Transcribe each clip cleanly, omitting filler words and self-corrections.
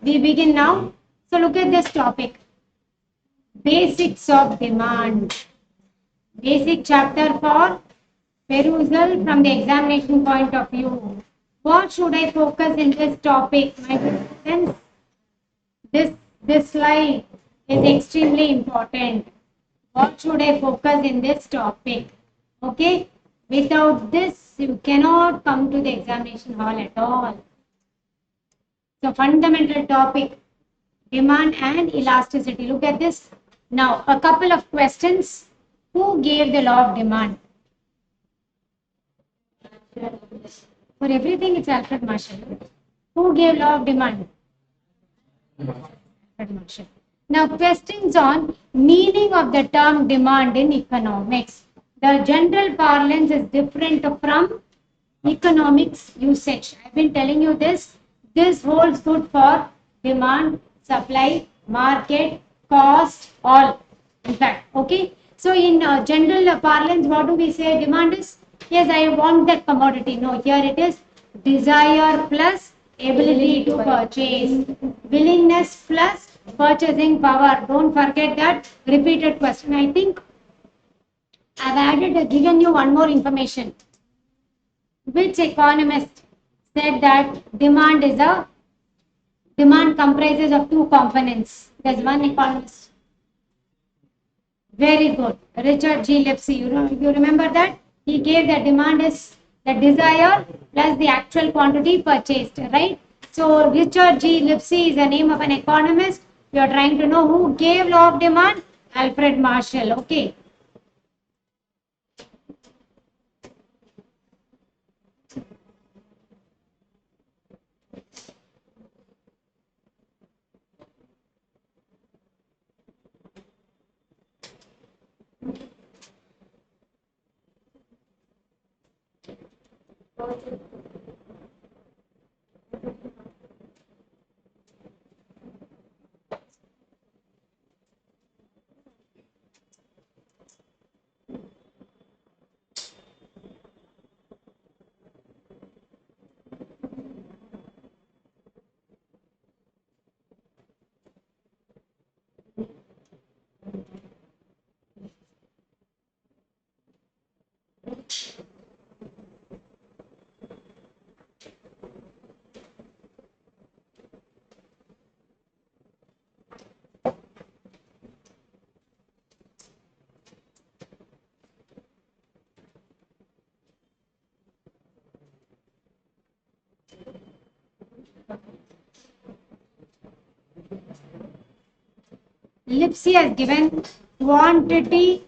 We begin now. So look at this topic. Basics of demand. Basic chapter for perusal from the examination point of view. What should I focus in this topic, my students? This slide is extremely important. What should I focus in this topic? Okay, without this, you cannot come to the examination hall at all. So, fundamental topic, demand and elasticity. Look at this. Now, a couple of questions. Who gave the law of demand? For everything, it's Alfred Marshall. Who gave law of demand? Alfred Marshall. Now, questions on meaning of the term demand in economics. The general parlance is different from economics usage. I've been telling you this. This holds good for demand, supply, market, cost, all. In fact, okay. So, in general parlance, what do we say? Demand is, yes, I want that commodity. No, here it is desire plus ability to purchase, willingness plus purchasing power. Don't forget that repeated question. I think I've given you one more information. Which economist said that demand comprises of two components? There's one economist. Very good. Richard G. Lipsey. You remember that? He gave that demand is the desire plus the actual quantity purchased, right? So Richard G. Lipsey is the name of an economist. You are trying to know who gave law of demand? Alfred Marshall. Okay. Lipsey has given quantity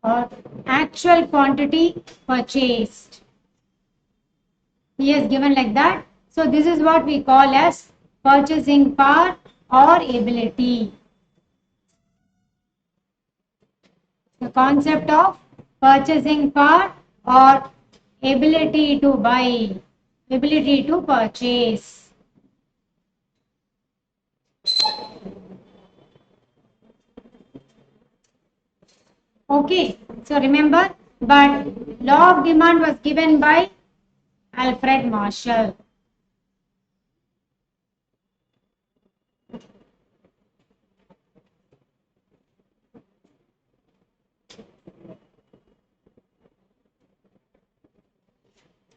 or actual quantity purchased. He has given like that. So this is what we call as purchasing power or ability. The concept of purchasing power or ability to buy, ability to purchase. Okay, so remember, but law of demand was given by Alfred Marshall.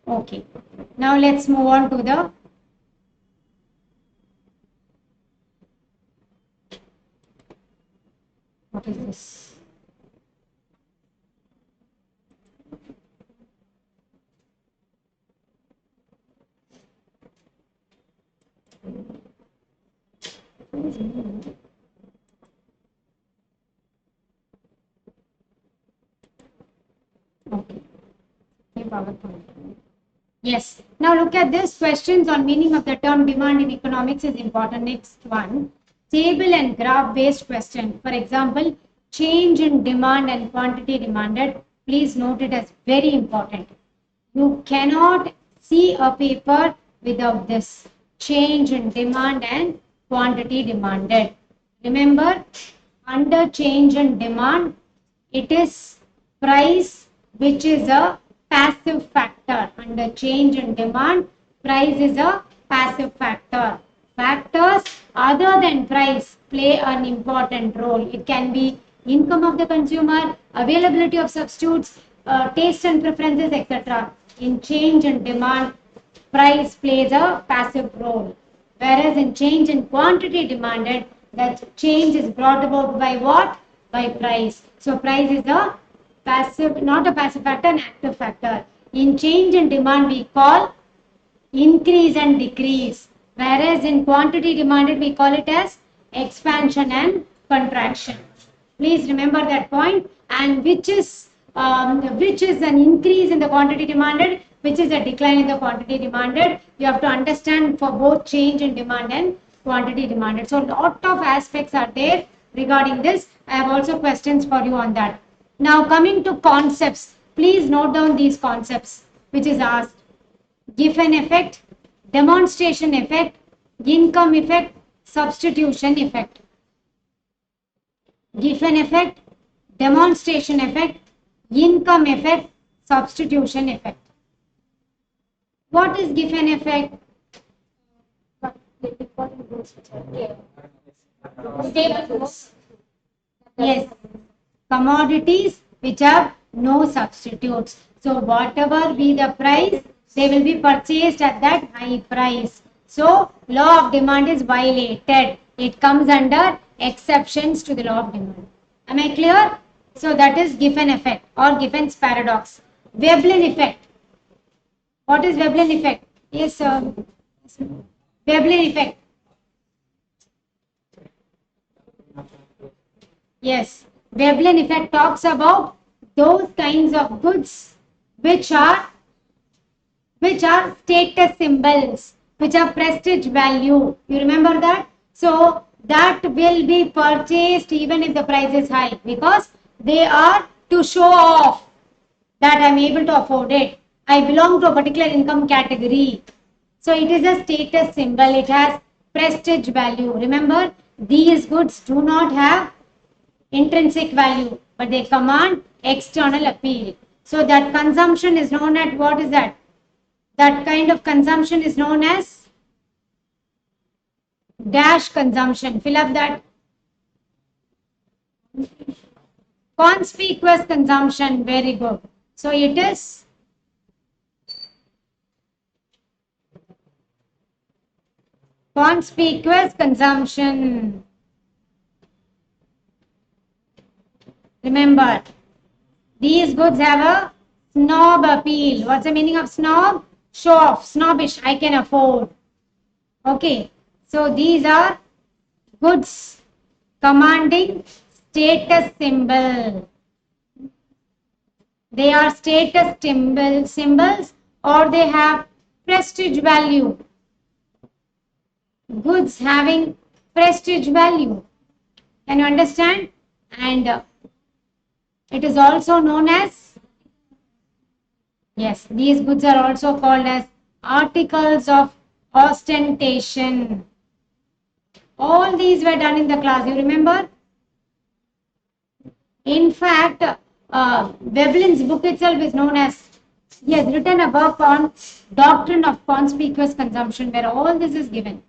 Okay, now let's move on to the what is this? Okay. PowerPoint. Yes. Now look at this. Questions on meaning of the term demand in economics is important. Next one. Table and graph based question. For example, change in demand and quantity demanded. Please note it as very important. You cannot see a paper without this. Change in demand and quantity demanded. Remember, under change in demand, it is price which is a passive factor. Under change in demand, price is a passive factor. Factors other than price play an important role. It can be income of the consumer, availability of substitutes, taste and preferences, etc. In change in demand, price plays a passive role. Whereas in change in quantity demanded, that change is brought about by what? By price. So price is a passive, not a passive factor, an active factor. In change in demand, we call increase and decrease. Whereas in quantity demanded, we call it as expansion and contraction. Please remember that point. And which is an increase in the quantity demanded, which is a decline in the quantity demanded. You have to understand for both change in demand and quantity demanded. So a lot of aspects are there regarding this. I have also questions for you on that. Now coming to concepts, please note down these concepts which is asked. Giffen effect, demonstration effect, income effect, substitution effect. Giffen effect, demonstration effect, income effect, substitution effect. What is Giffen effect? Yes, commodities which have no substitutes. So whatever be the price, they will be purchased at that high price. So law of demand is violated. It comes under exceptions to the law of demand. Am I clear? So that is Giffen effect or Giffen's paradox. Veblen effect. What is Veblen effect? Yes, sir. Veblen effect. Yes, Veblen effect talks about those kinds of goods which are status symbols, which are prestige value. You remember that? So that will be purchased even if the price is high, because they are to show off that I am able to afford it. I belong to a particular income category. So it is a status symbol. It has prestige value. Remember, these goods do not have intrinsic value, but they command external appeal. So that consumption is known as, what is that? That kind of consumption is known as dash consumption. Fill up that. Conspicuous consumption. Very good. So it is conspicuous consumption. Remember, these goods have a snob appeal. What's the meaning of snob? Show off, snobbish, I can afford. Okay, so these are goods commanding status symbol. They are status symbols, or they have prestige value. Goods having prestige value. Can you understand? And it is also known as, yes, these goods are also called as articles of ostentation. All these were done in the class, you remember? In fact, Veblen's book itself is known as, he has written a book on doctrine of conspicuous consumption, where all this is given.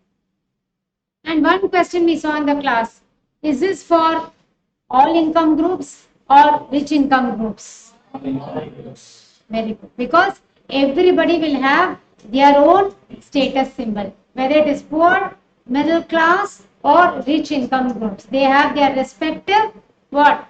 And one question we saw in the class, is this for all income groups or rich income groups? Very good. Because everybody will have their own status symbol, whether it is poor, middle class or rich income groups. They have their respective what?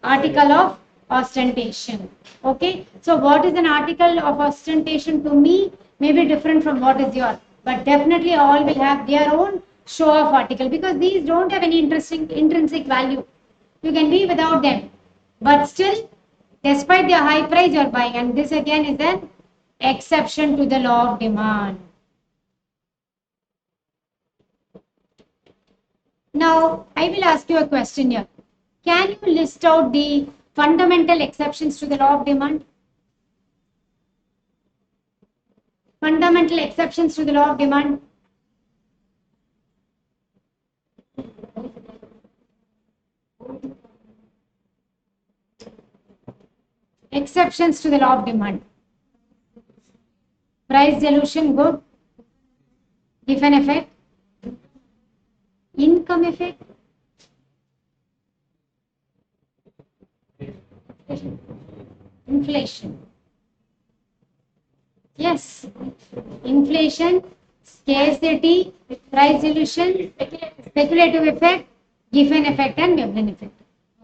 Article of ostentation. Okay. So what is an article of ostentation to me may be different from what is yours. But definitely all will have their own show off article, because these don't have any intrinsic value. You can be without them. But still, despite their high price, you are buying. And this again is an exception to the law of demand. Now, I will ask you a question here. Can you list out the fundamental exceptions to the law of demand? Fundamental exceptions to the law of demand. Exceptions to the law of demand. Price dilution, good. Given effect. Income effect. Inflation. Yes. Inflation, scarcity, price dilution, speculative effect, given effect and Veblen effect.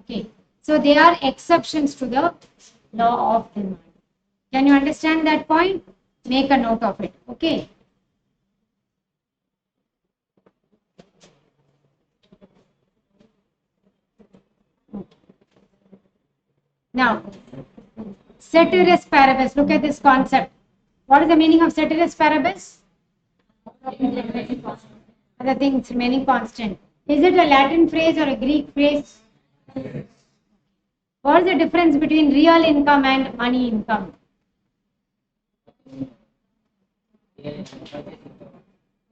Okay. So they are exceptions to the law of demand. Can you understand that point? Make a note of it. Okay. Now, ceteris paribus. Look at this concept. What is the meaning of ceteris paribus? Other things remaining constant. Is it a Latin phrase or a Greek phrase? What is the difference between real income and money income?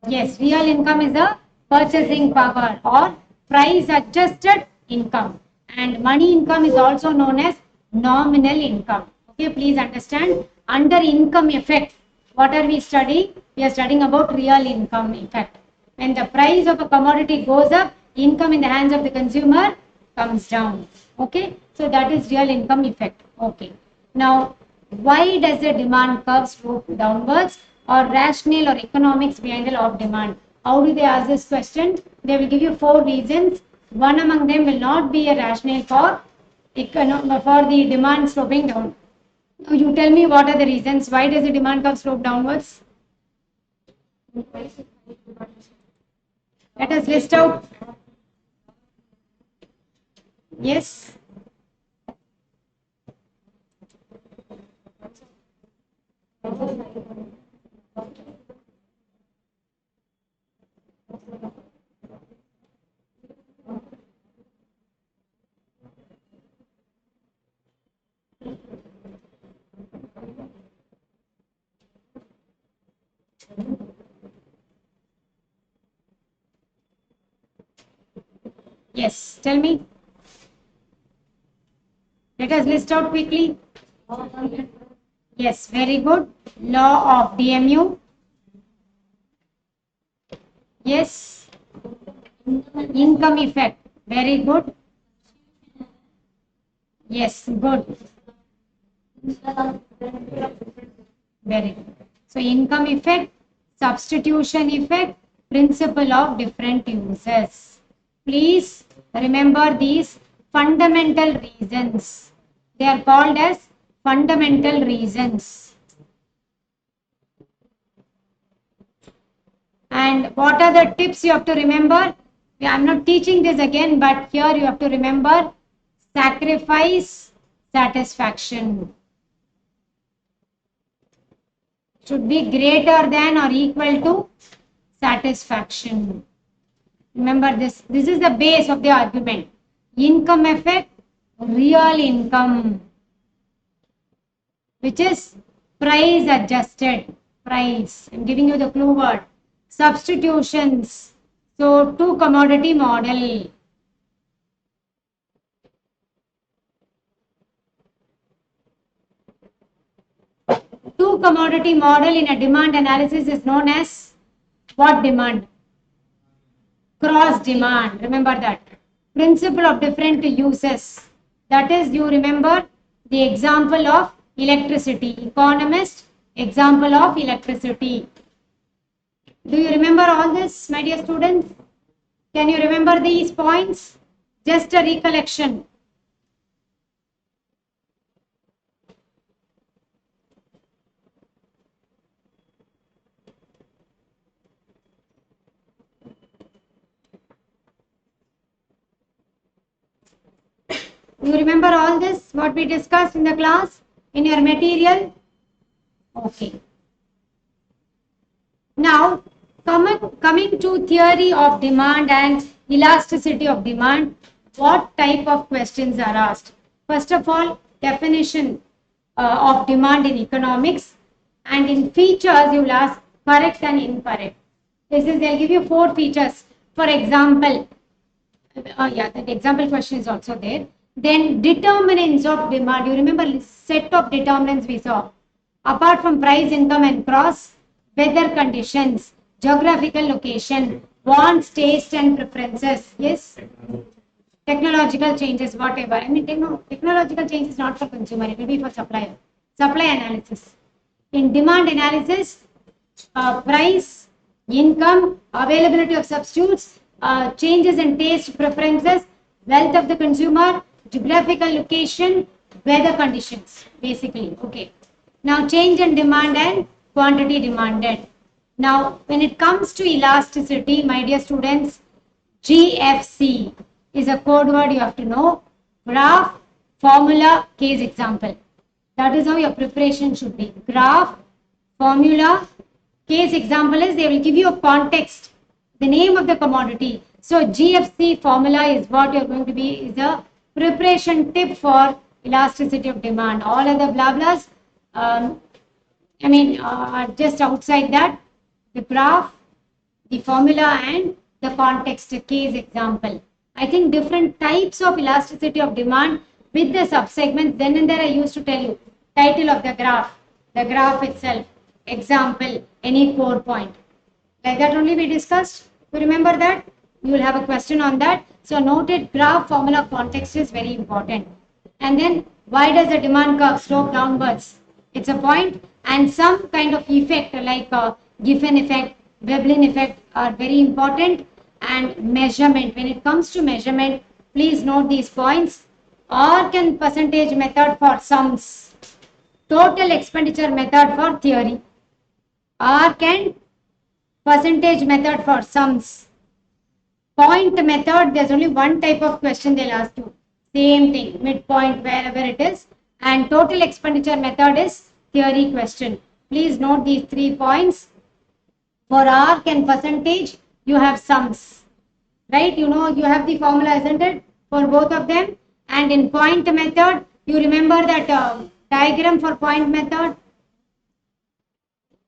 Yes, real income is a purchasing power or price adjusted income, and money income is also known as nominal income. Okay, please understand. Under income effect, what are we studying? We are studying about real income effect. When the price of a commodity goes up, income in the hands of the consumer comes down. Okay, so that is real income effect. Okay, now why does the demand curve slope downwards, or rationale or economics behind the law of demand? How do they ask this question? They will give you 4 reasons. One among them will not be a rationale for the demand sloping down. Now you tell me what are the reasons. Why does the demand curve slope downwards? Let us list out. Yes. Yes, tell me. Let us list out quickly. Yes, very good. Law of DMU. Yes. Income effect. Very good. Yes, good. Very good. So income effect, substitution effect, principle of different uses. Please remember these fundamental reasons. They are called as fundamental reasons. And what are the tips you have to remember? I am not teaching this again, but here you have to remember sacrifice, satisfaction. Should be greater than or equal to satisfaction. Remember this. This is the base of the argument. Income effect, real income, which is price adjusted. Price. I'm giving you the clue word. Substitutions. So, two commodity model. Two commodity model in a demand analysis is known as what demand? Cross demand. Remember that. Principle of different uses. That is, you remember the example of electricity. Economist, example of electricity. Do you remember all this, my dear students? Can you remember these points? Just a recollection. You remember all this, what we discussed in the class, in your material? Okay. Now, coming to theory of demand and elasticity of demand, what type of questions are asked? First of all, definition of demand in economics, and in features you will ask correct and incorrect. This is, they'll give you 4 features. For example, the example question is also there. Then determinants of demand. You remember set of determinants we saw. Apart from price, income and cross, weather conditions, geographical location, wants, taste and preferences. Yes, technological changes, whatever. I mean, technological change is not for consumer, it will be for supplier. Supply analysis. In demand analysis, price, income, availability of substitutes, changes in taste preferences, wealth of the consumer, geographical location, weather conditions, basically. Okay. Now, change in demand and quantity demanded. Now, when it comes to elasticity, my dear students, GFC is a code word you have to know. Graph, formula, case example. That is how your preparation should be. Graph, formula, case example is they will give you a context, the name of the commodity. So GFC formula is what you're going to be, is a preparation tip for elasticity of demand. All other blah blahs, just outside that, the graph, the formula and the context, case example. I think different types of elasticity of demand with the subsegments. Then and there I used to tell you title of the graph itself, example, any core point. Like that only we discussed. You remember that? You will have a question on that. So noted graph, formula, context is very important. And then why does the demand curve slope downwards? It's a point, and some kind of effect like Giffen effect, Veblen effect are very important. And measurement, when it comes to measurement, please note these points. Arc and percentage method for sums, total expenditure method for theory, arc and percentage method for sums. Point method, there's only one type of question they'll ask you, same thing, midpoint, wherever it is. And total expenditure method is theory question. Please note these 3 points. For arc and percentage, you have sums, right? You know, you have the formula, isn't it, for both of them? And in point method, you remember that diagram for point method?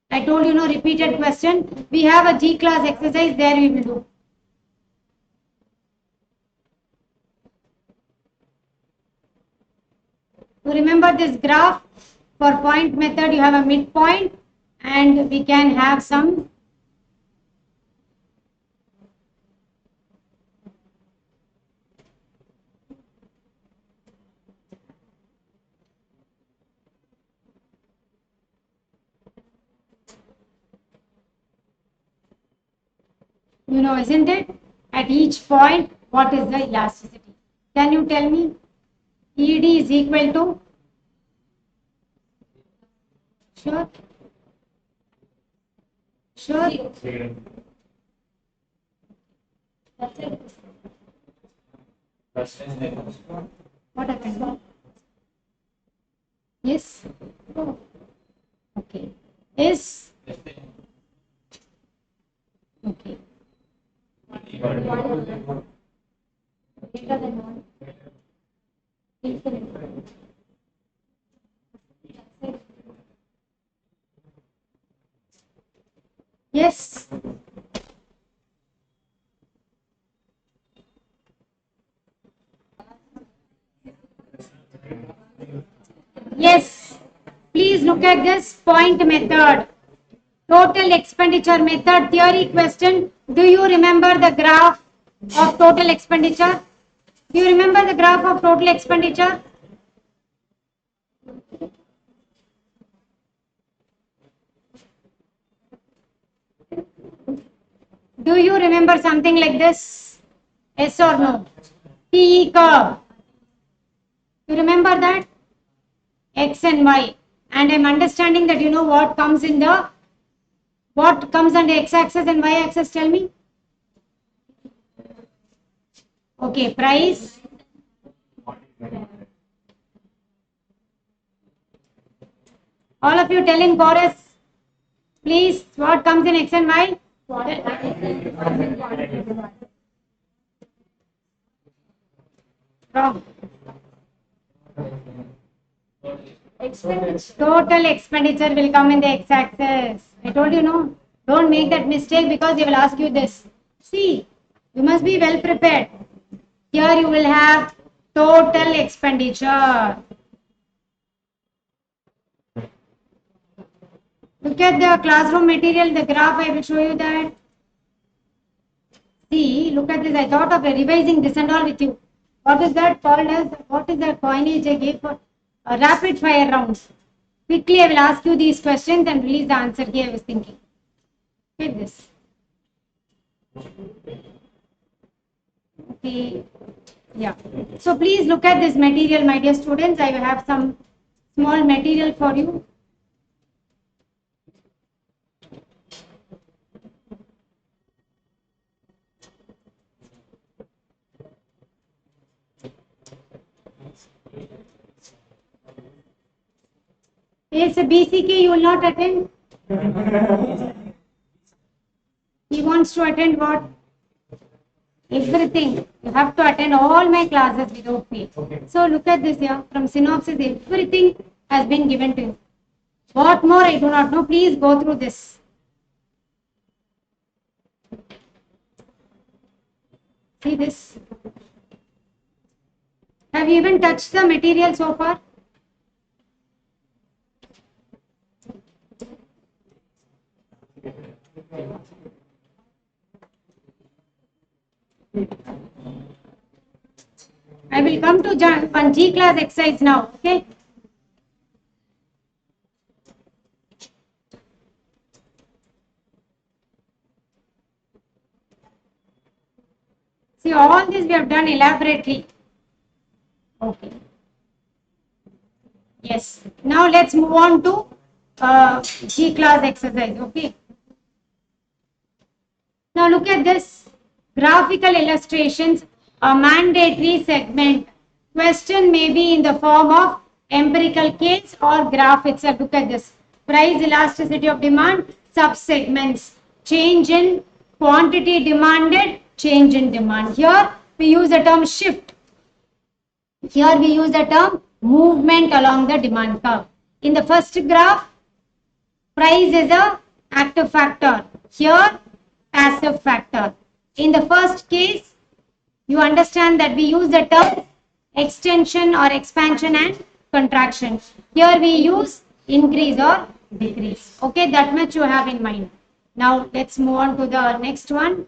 I told you, repeated question. We have a G class exercise, there we will do. You remember this graph? For point method, you have a midpoint and we can have some isn't it? At each point, what is the elasticity? Can you tell me? ED is equal to? Sure? Sure? What happened? Yes? Okay. Is? Okay. Greater than 1. Infinite. Yes. Yes. Please look at this point method. Total expenditure method theory question. Do you remember the graph of total expenditure? Do you remember the graph of total expenditure? Do you remember something like this? Yes or no? TE curve. You remember that? X and Y. And I'm understanding that you know what comes under x-axis and y-axis, tell me. Okay, price. All of you tell in chorus, please, what comes in X and Y? Wrong. Total expenditure will come in the x-axis. I told you, no. Don't make that mistake because they will ask you this. See, you must be well prepared. Here you will have total expenditure. Look at the classroom material, the graph, I will show you that. See, look at this. I thought of revising this and all with you. What is that called as? What is the coinage I gave for rapid fire rounds? Quickly, I will ask you these questions and release the answer here. I was thinking. Look at this. Okay. Yeah. So please look at this material, my dear students. I have some small material for you. Yes, BCK, you will not attend. He wants to attend what? Everything. You have to attend all my classes without fail. Okay. So look at this here. From synopsis, everything has been given to you. What more I do not know. Please go through this. See this. Have you even touched the material so far? I will come to one G class exercise now. Okay. See, all this we have done elaborately. Okay. Yes. Now let's move on to G class exercise. Okay. Now look at this. Graphical illustrations, a mandatory segment. Question may be in the form of empirical case or graph itself. Look at this. Price elasticity of demand, subsegments. Change in quantity demanded, change in demand. Here we use the term shift. Here we use the term movement along the demand curve. In the first graph, price is a active factor. Here, passive factor. In the first case, you understand that we use the term extension or expansion and contraction. Here we use increase or decrease. Okay, that much you have in mind. Now let's move on to the next one.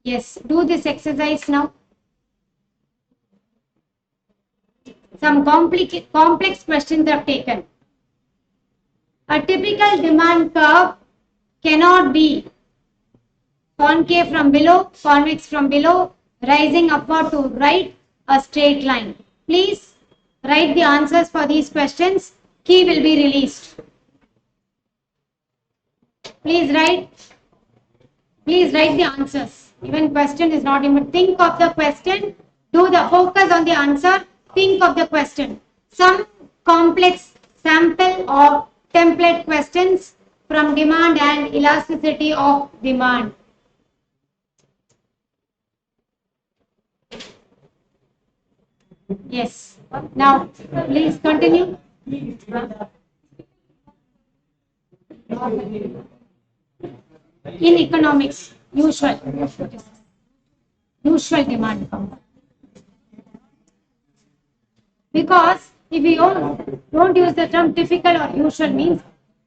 Yes, do this exercise now. Some complex questions are taken. A typical demand curve cannot be concave from below, convex from below, rising upward to right, a straight line. Please write the answers for these questions. Key will be released. Please write the answers. Even question is not even. Think of the question. Do the focus on the answer. Think of the question. Some complex sample or template questions from demand and elasticity of demand. Yes. Now, please continue. In economics, usual demand. Because if we don't use the term typical or usual means,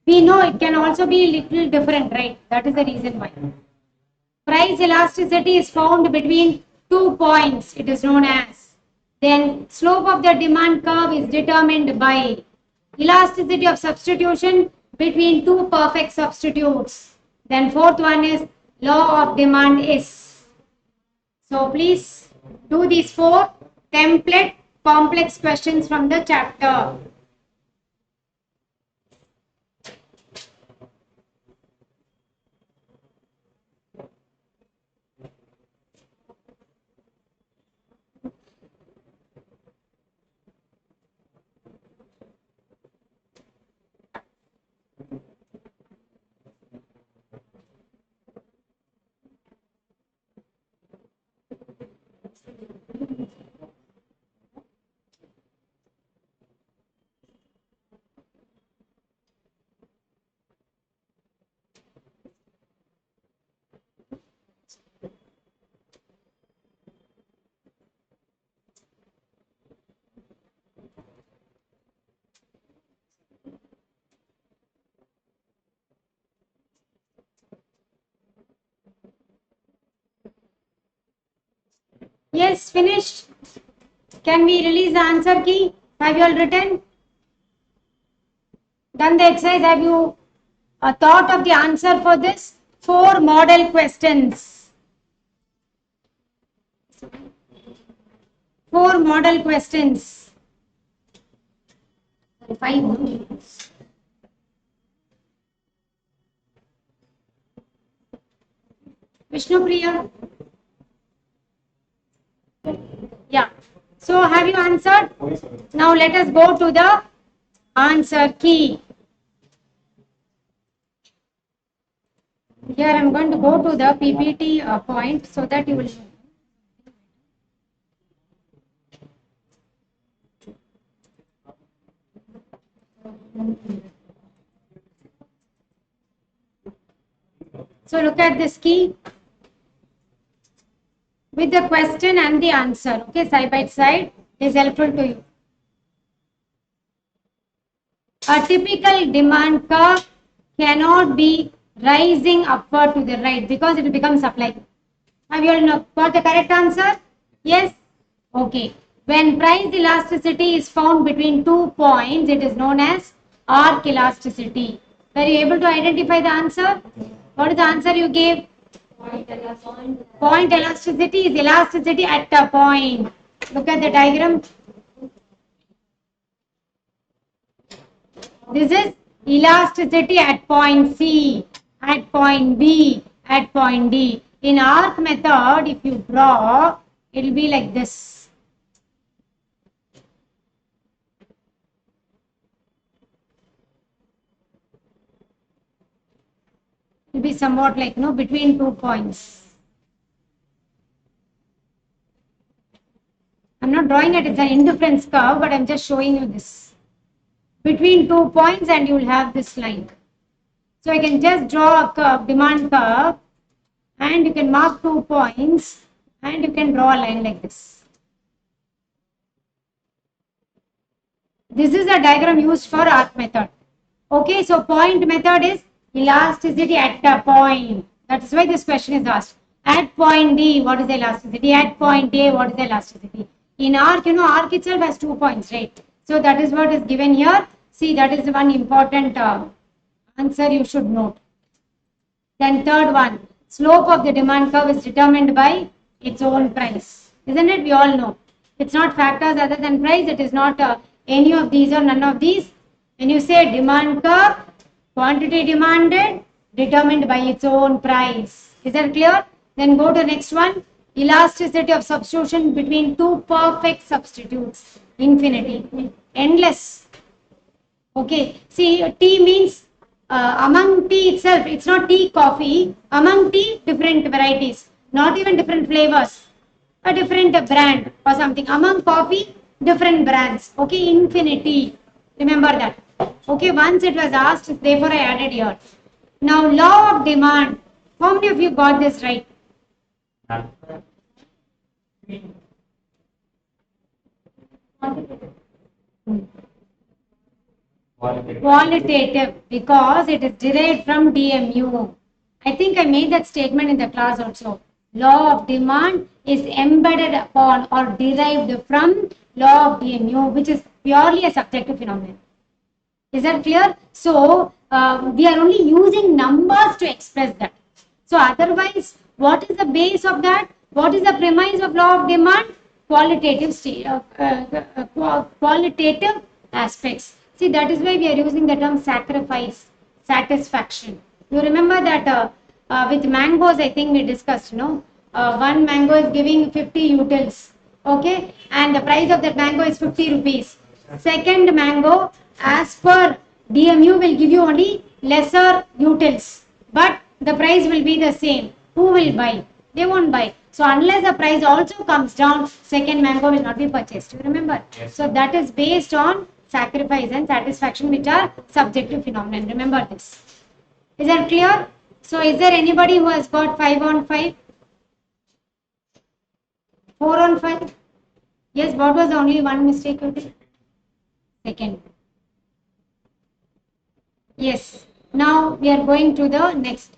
we know it can also be a little different, right? That is the reason why. Price elasticity is found between 2 points. It is known as. Then slope of the demand curve is determined by elasticity of substitution between two perfect substitutes. Then fourth one is law of demand is. So please do these 4 template complex questions from the chapter. Yes, finished. Can we release the answer key? Have you all written? Done the exercise? Have you thought of the answer for this? 4 model questions. 4 model questions. 5. Vishnu Priya? Yeah. So have you answered? Now let us go to the answer key. Here I am going to go to the PPT point so that you will know. So look at this key with the question and the answer. Okay, side by side is helpful to you. A typical demand curve cannot be rising upward to the right because it will become supply. Have you all got the correct answer? Yes? Okay. When price elasticity is found between 2 points, it is known as arc elasticity. Were you able to identify the answer? What is the answer you gave? Point elasticity is elasticity at a point. Look at the diagram. This is elasticity at point C, at point B, at point D. In arc method, if you draw, it will be like this. It will be somewhat like, between 2 points. I'm not drawing it, it's an indifference curve, but I'm just showing you this. Between 2 points and you will have this line. So I can just draw a curve, demand curve, and you can mark 2 points and you can draw a line like this. This is a diagram used for arc method. Okay, so point method is elasticity at a point. That is why this question is asked. At point D, what is the elasticity? At point A, what is the elasticity? In arc, arc itself has 2 points, right? So that is what is given here. See, that is one important answer you should note. Then third one, slope of the demand curve is determined by its own price. Isn't it? We all know. It's not factors other than price. It is not any of these or none of these. When you say demand curve, quantity demanded determined by its own price. Is that clear? Then go to next one. Elasticity of substitution between 2 perfect substitutes. Infinity. Endless. Okay. See, tea means among tea itself, it's not tea, coffee. Among tea, different varieties. Not even different flavors. A different brand or something. Among coffee, different brands. Okay. Infinity. Remember that. Okay. Once it was asked, therefore I added here. Now, law of demand. How many of you got this right? Qualitative, because it is derived from DMU. I think I made that statement in the class also. Law of demand is embedded upon or derived from law of DMU, which is purely a subjective phenomenon. Is that clear? So, we are only using numbers to express that. So, otherwise, what is the base of that? What is the premise of law of demand? Qualitative qualitative aspects. See, that is why we are using the term sacrifice, satisfaction. You remember that with mangoes, I think we discussed, one mango is giving 50 utils, okay, and the price of that mango is 50 rupees. Second mango, as per DMU, will give you only lesser utils, but the price will be the same. Who will buy? They won't buy. So unless the price also comes down, second mango will not be purchased. You remember? Yes. So that is based on sacrifice and satisfaction, which are subjective phenomena. Remember this. Is that clear? So is there anybody who has got 5 on 5? 4 on 5? Yes, what was the only one mistake you did? Second. Yes. Now we are going to the next.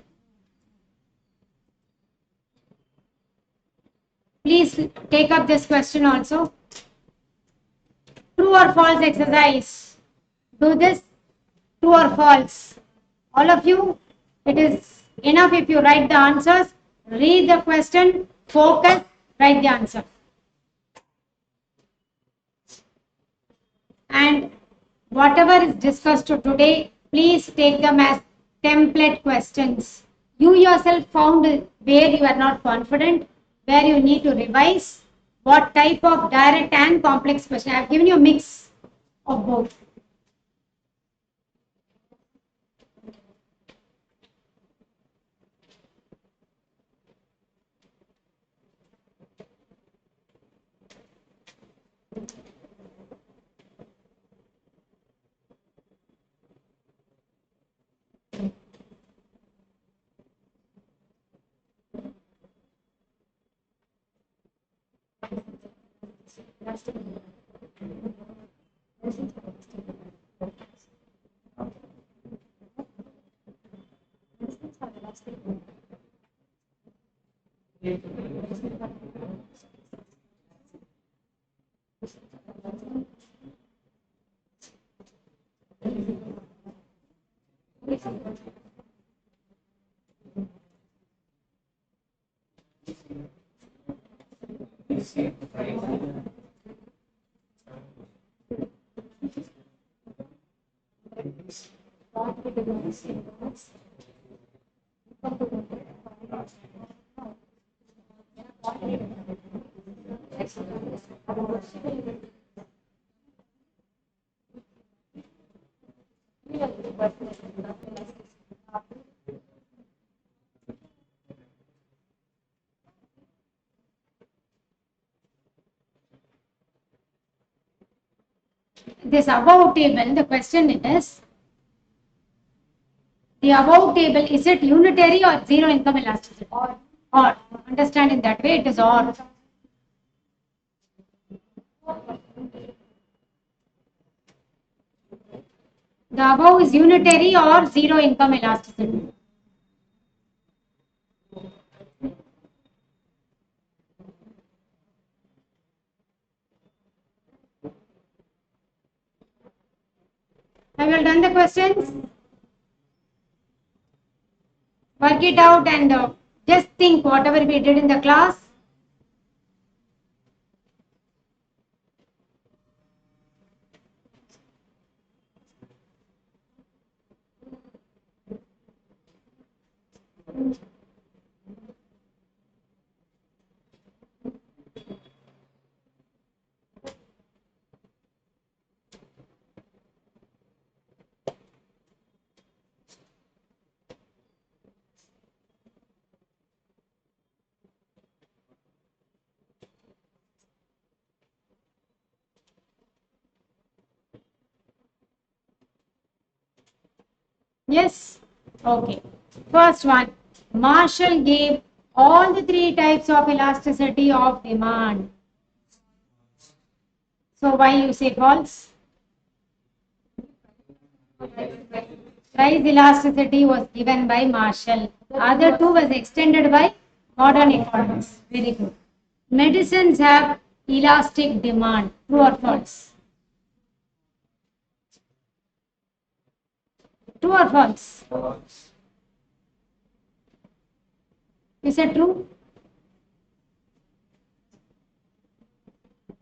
Please take up this question also. True or false exercise. Do this. True or false. All of you, it is enough if you write the answers, read the question, focus, write the answer. And whatever is discussed today, please take them as template questions. You yourself found where you are not confident, where you need to revise, what type of direct and complex question. I have given you a mix of both. This above table, the question is, the above table, is it unitary or zero income elasticity? Or understand in that way, it is or. The above is unitary or zero income elasticity. Have you done the questions? Work it out and just think whatever we did in the class. Yes? Okay. First one, Marshall gave all the three types of elasticity of demand. So why you say false? Price elasticity was given by Marshall. Other two was extended by modern economics. Very good. Medicines have elastic demand. True or false? True or false? False. Is it true?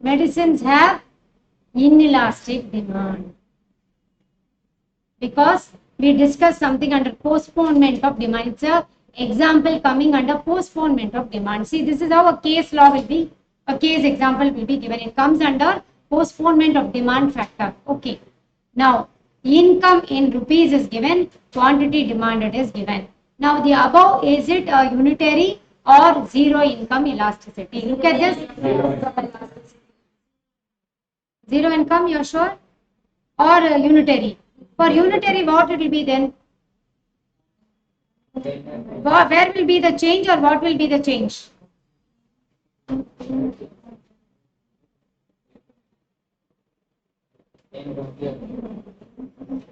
Medicines have inelastic demand. Because we discussed something under postponement of demand. It's a example coming under postponement of demand. See, this is how a case law will be, a case example will be given. It comes under postponement of demand factor. Okay. Now, income in rupees is given, quantity demanded is given. Now, the above, is it a unitary or zero income elasticity? Look at this. Zero income, you're sure? Or unitary? For unitary, what it will be then? Where will be the change or what will be the change?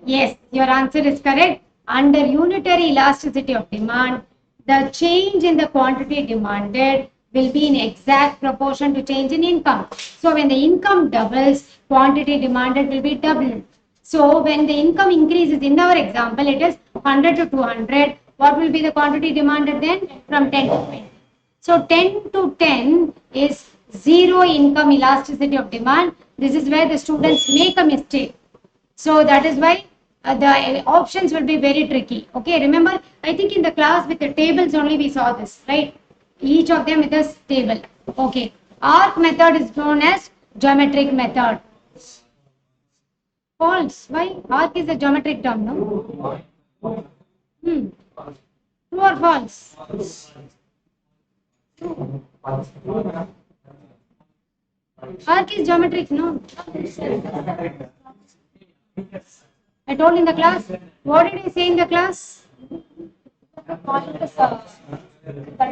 Yes, your answer is correct. Under unitary elasticity of demand, the change in the quantity demanded will be in exact proportion to change in income. So when the income doubles, quantity demanded will be doubled. So when the income increases, in our example, it is 100 to 200. What will be the quantity demanded then? From 10 to 20. So 10 to 10 is zero income elasticity of demand. This is where the students make a mistake. So that is why the options will be very tricky. Okay, remember, I think in the class with the tables only we saw this, right? Each of them with a table. Okay, arc method is known as geometric method. False. Why? Arc is a geometric term, no? True or false? Arc is geometric, no? I told in the class. What did I say in the class? That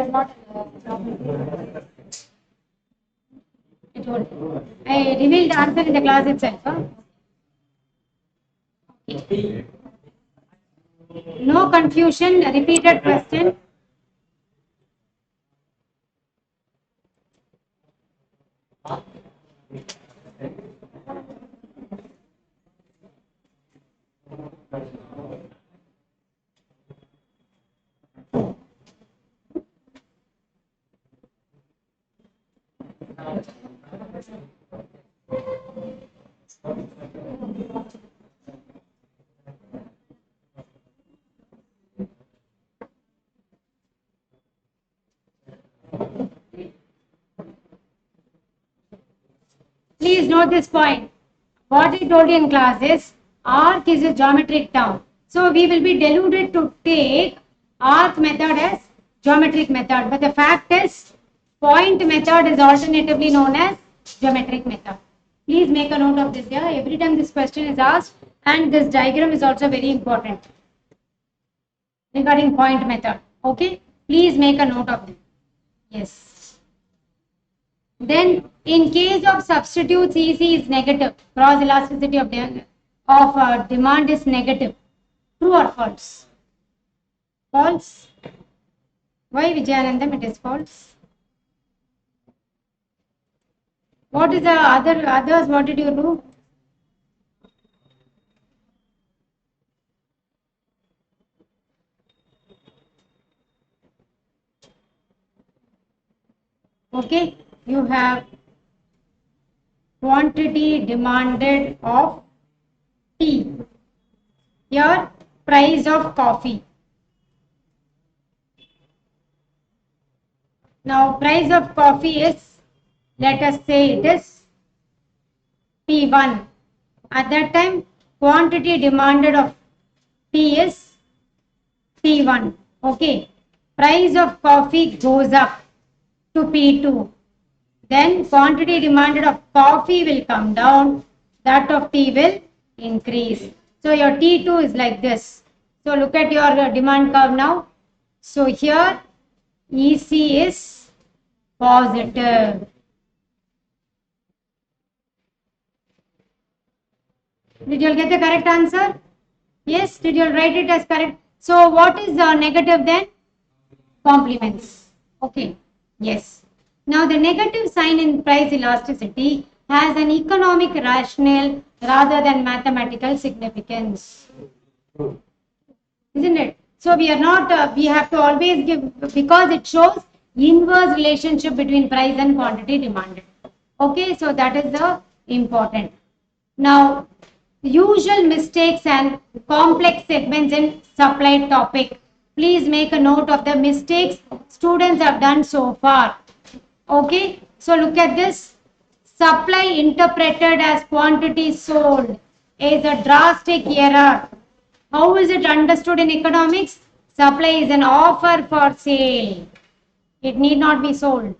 is not. I told. I revealed the answer in the class itself. Huh? Okay. No confusion. Repeated question. Please note this point. What I told you in class is arc is a geometric term. So we will be deluded to take arc method as geometric method. But the fact is point method is alternatively known as geometric method. Please make a note of this here. Every time this question is asked, and this diagram is also very important regarding point method. Okay, please make a note of it. Yes. Then in case of substitutes, EC is negative. Cross elasticity of demand is negative. True or false? False. Why, Vijayanandam, it is false? What is the others? What did you do? Okay, you have quantity demanded of tea. Here, price of coffee. Now, price of coffee is, let us say it is P1. At that time, quantity demanded of tea is P1. Okay, price of coffee goes up to P2. Then quantity demanded of coffee will come down, that of tea will increase. So your T2 is like this. So look at your demand curve now. So here EC is positive. Did you get the correct answer? Yes, did you write it as correct? So what is negative then? Complements. Okay, yes. Now the negative sign in price elasticity has an economic rationale rather than mathematical significance. Isn't it? So we are not, we have to always give, because it shows inverse relationship between price and quantity demanded. Okay, so that is the important. Now, usual mistakes and complex segments in supply topic. Please make a note of the mistakes students have done so far. Okay, so look at this. Supply interpreted as quantity sold is a drastic error. How is it understood in economics? Supply is an offer for sale. It need not be sold.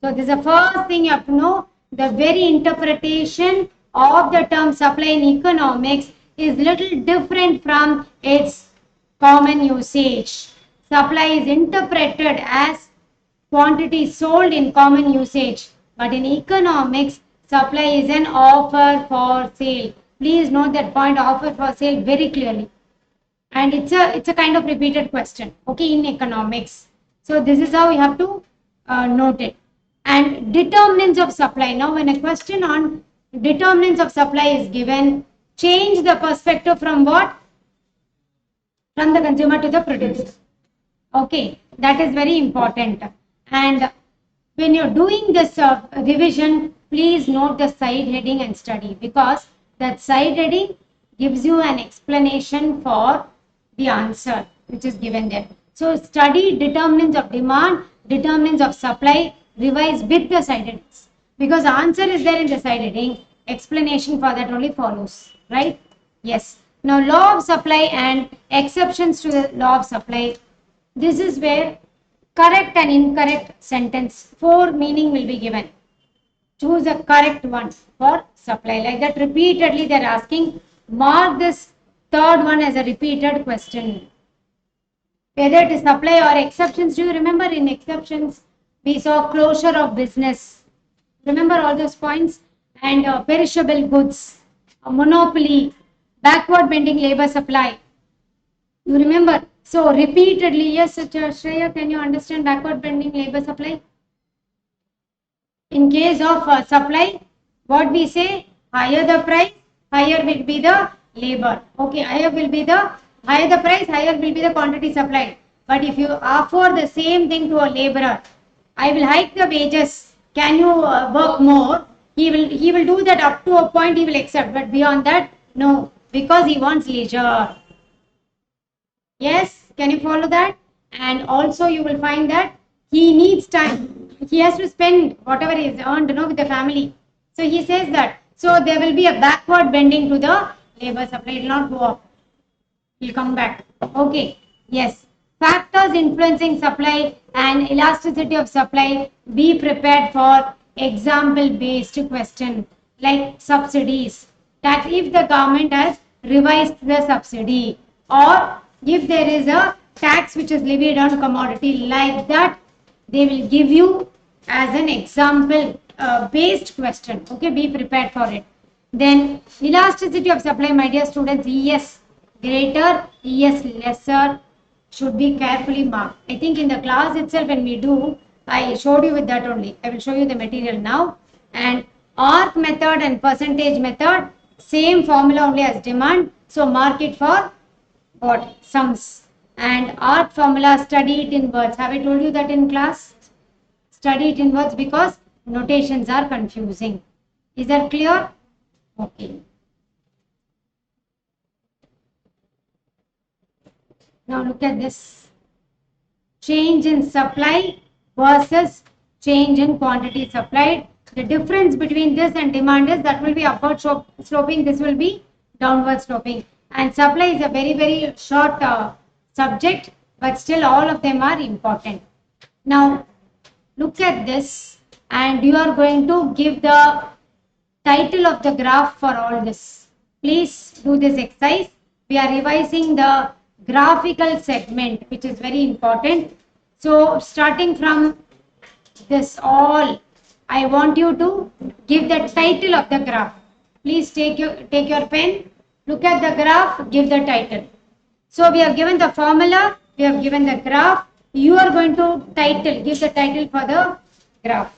So this is the first thing you have to know. The very interpretation of the term supply in economics is little different from its common usage. Supply is interpreted as quantity sold in common usage, but in economics, supply is an offer for sale. Please note that point, offer for sale, very clearly. And it's a kind of repeated question, okay, in economics. So this is how you have to noted. And determinants of supply. Now, when a question on determinants of supply is given, change the perspective from what? From the consumer to the producer. Okay, that is very important. And when you're doing this revision, please note the side heading and study, because that side heading gives you an explanation for the answer which is given there. So study determinants of demand, determinants of supply, revise with the side headings, because answer is there in the side heading, explanation for that only follows, right? Yes. Now law of supply and exceptions to the law of supply. This is where correct and incorrect sentence, 4 meaning will be given. Choose a correct one for supply. Like that repeatedly they are asking. Mark this third one as a repeated question. Whether it is supply or exceptions. Do you remember in exceptions we saw closure of business? Remember all those points? And perishable goods, monopoly, backward bending labor supply. You remember? So repeatedly, yes, Shreya, can you understand backward bending labor supply? In case of supply, what we say, higher the price, higher will be the labor. Okay, higher the price, higher will be the quantity supplied. But if you offer the same thing to a laborer, I will hike the wages. Can you work more? He will do that up to a point. He will accept, but beyond that, no, because he wants leisure. Yes, can you follow that? And also you will find that he needs time. He has to spend whatever he has earned, with the family. So he says that. So there will be a backward bending to the labor supply. It will not go up. It will come back. Okay. Yes. Factors influencing supply and elasticity of supply. Be prepared for example-based question like subsidies. That if the government has revised the subsidy, or if there is a tax which is levied on commodity, like that they will give you as an example based question. Okay, be prepared for it. Then elasticity of supply, my dear students, ES greater, ES lesser should be carefully marked. I think in the class itself when we do, I showed you with that only. I will show you the material now. And ARC method and percentage method, same formula only as demand. So mark it for what? Sums. And ARC formula, study it in words. Have I told you that in class? Study it in words because notations are confusing. Is that clear? Okay. Now look at this. Change in supply versus change in quantity supplied. The difference between this and demand is that will be upward sloping, this will be downward sloping. And supply is a very, very short subject, but still all of them are important. Now, look at this, and you are going to give the title of the graph for all this. Please do this exercise. We are revising the graphical segment, which is very important. So, starting from this all, I want you to give the title of the graph. Please take your pen, look at the graph, give the title. So we have given the formula, we have given the graph. You are going to give the title for the graph.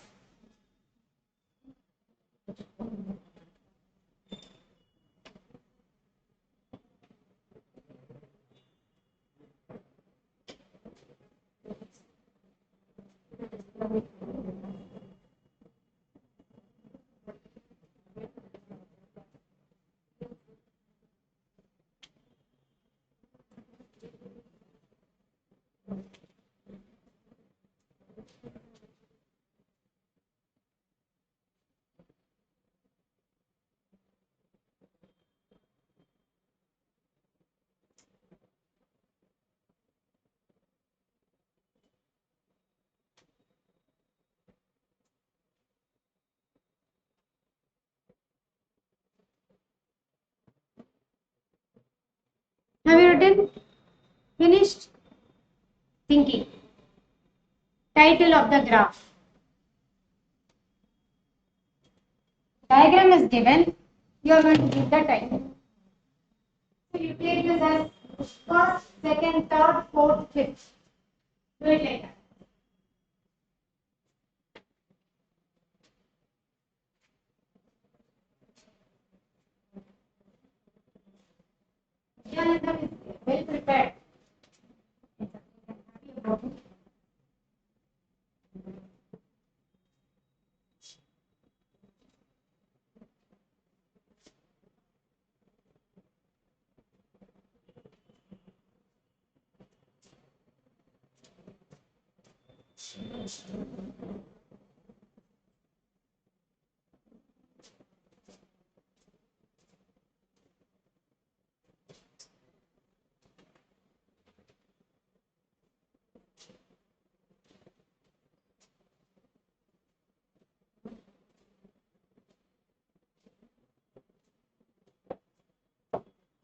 Have you written? Finished? Thinking. Title of the graph. Diagram is given. You are going to give the title. So you take this as first, second, third, fourth, fifth. Do it like that.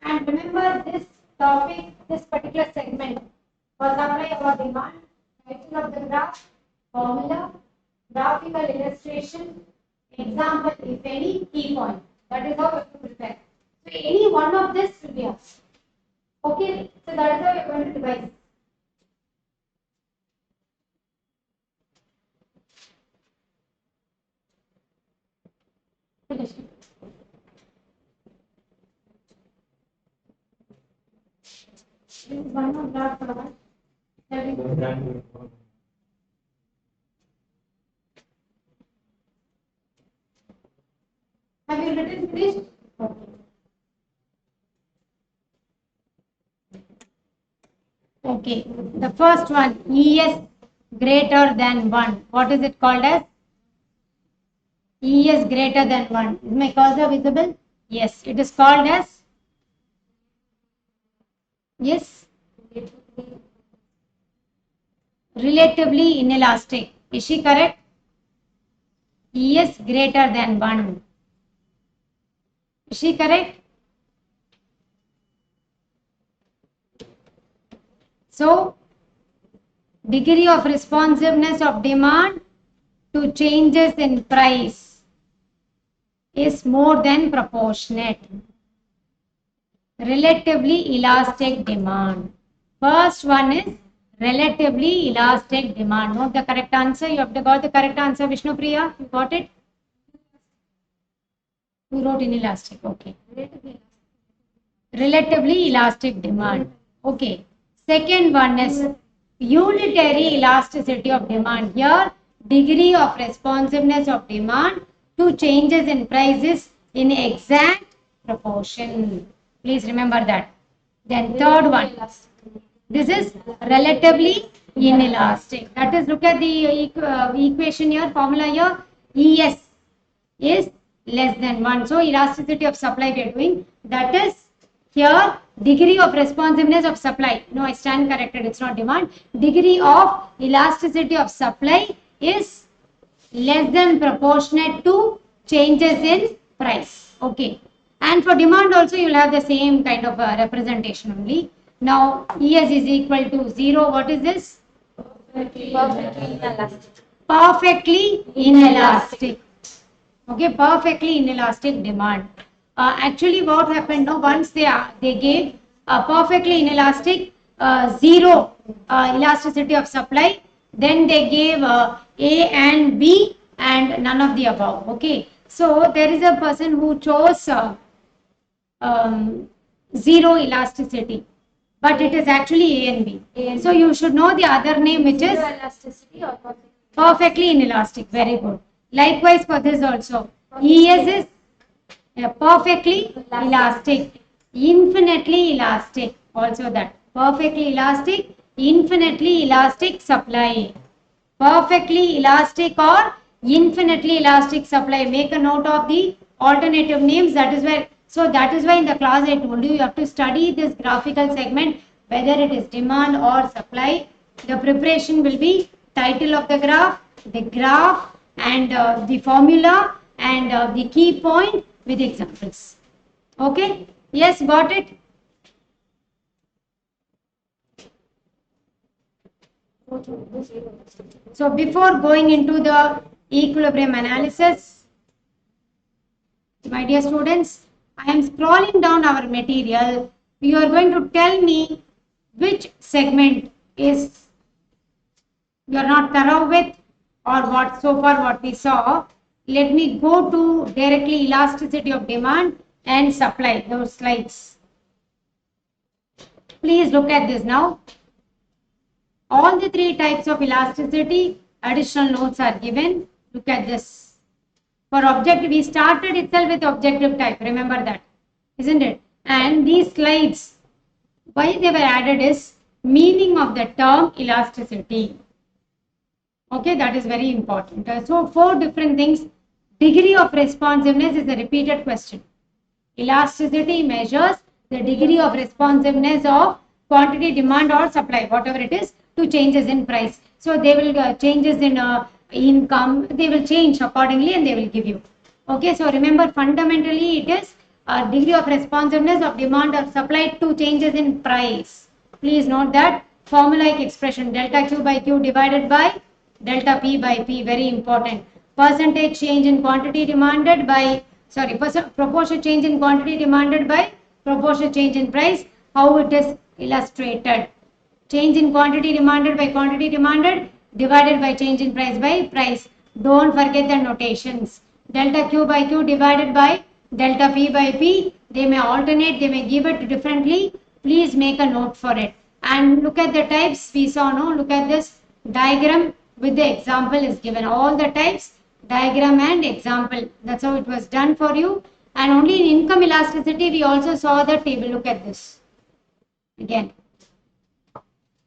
And remember this topic, this particular segment, for supply or demand, title of the graph, formula, graphical illustration, example, if any, key point. That is how we have to prepare. So any one of this will be asked. Okay, so that is how we are going to devise. Finish. This is one more graph for us. Have you written finished? Okay, the first one, ES greater than 1. What is it called as? ES greater than 1. Is my cursor visible? Yes, it is called as? Yes. Relatively inelastic. Is she correct? ES greater than 1. Is she correct? So, degree of responsiveness of demand to changes in price is more than proportionate. Relatively elastic demand. First one is relatively elastic demand. Note the correct answer. You have got the correct answer, Vishnu Priya. You got it? You wrote inelastic. Okay. Relatively elastic demand. Okay. Second one is unitary elasticity of demand. Here, degree of responsiveness of demand to changes in prices in exact proportion. Please remember that. Then third one. This is relatively inelastic. That is, look at the equation here, formula here. ES is less than 1. So, elasticity of supply we are doing. That is here, degree of responsiveness of supply. No, I stand corrected. It's not demand. Degree of elasticity of supply is less than proportionate to changes in price. Okay. And for demand also, you will have the same kind of representation only. Now, ES is equal to 0. What is this? Perfectly inelastic. Perfectly inelastic. Okay, perfectly inelastic demand. Actually, what happened? No, once they gave a perfectly inelastic zero elasticity of supply, then they gave A and B and none of the above. Okay, so there is a person who chose zero elasticity, but it is actually A and B. So you should know the other name, which is Elasticity or perfectly inelastic. Very good. Likewise for this also, ES is perfectly elastic, infinitely elastic. Also that perfectly elastic, infinitely elastic supply. Perfectly elastic or infinitely elastic supply. Make a note of the alternative names. That is where. So that is why in the class I told you have to study this graphical segment, whether it is demand or supply. The preparation will be title of the graph and the formula and the key point with examples. Okay? Yes, got it? So before going into the equilibrium analysis, my dear students, I am scrolling down our material. You are going to tell me which segment is you are not thorough with or what so far what we saw. Let me go to directly elasticity of demand and supply, those slides. Please look at this now. All the three types of elasticity, additional notes are given. Look at this. For objective, we started itself with objective type. Remember that, isn't it? And these slides, why they were added is meaning of the term elasticity. Okay, that is very important. So, four different things. Degree of responsiveness is a repeated question. Elasticity measures the degree of responsiveness of quantity, demand or supply, whatever it is, to changes in price. So they will changes in income, they will change accordingly and they will give you. Okay, so remember fundamentally it is a degree of responsiveness of demand or supply to changes in price. Please note that formulaic expression delta Q by Q divided by delta P by P, very important. Percentage change in quantity demanded by, proportion change in quantity demanded by proportion change in price, how it is illustrated. Change in quantity demanded by quantity demanded divided by change in price by price. Don't forget the notations. Delta Q by Q divided by delta P by P. They may alternate, they may give it differently. Please make a note for it. And look at the types we saw, no? Look at this diagram with the example is given. All the types, diagram and example. That's how it was done for you. And only in income elasticity, we also saw the table. Look at this. Again.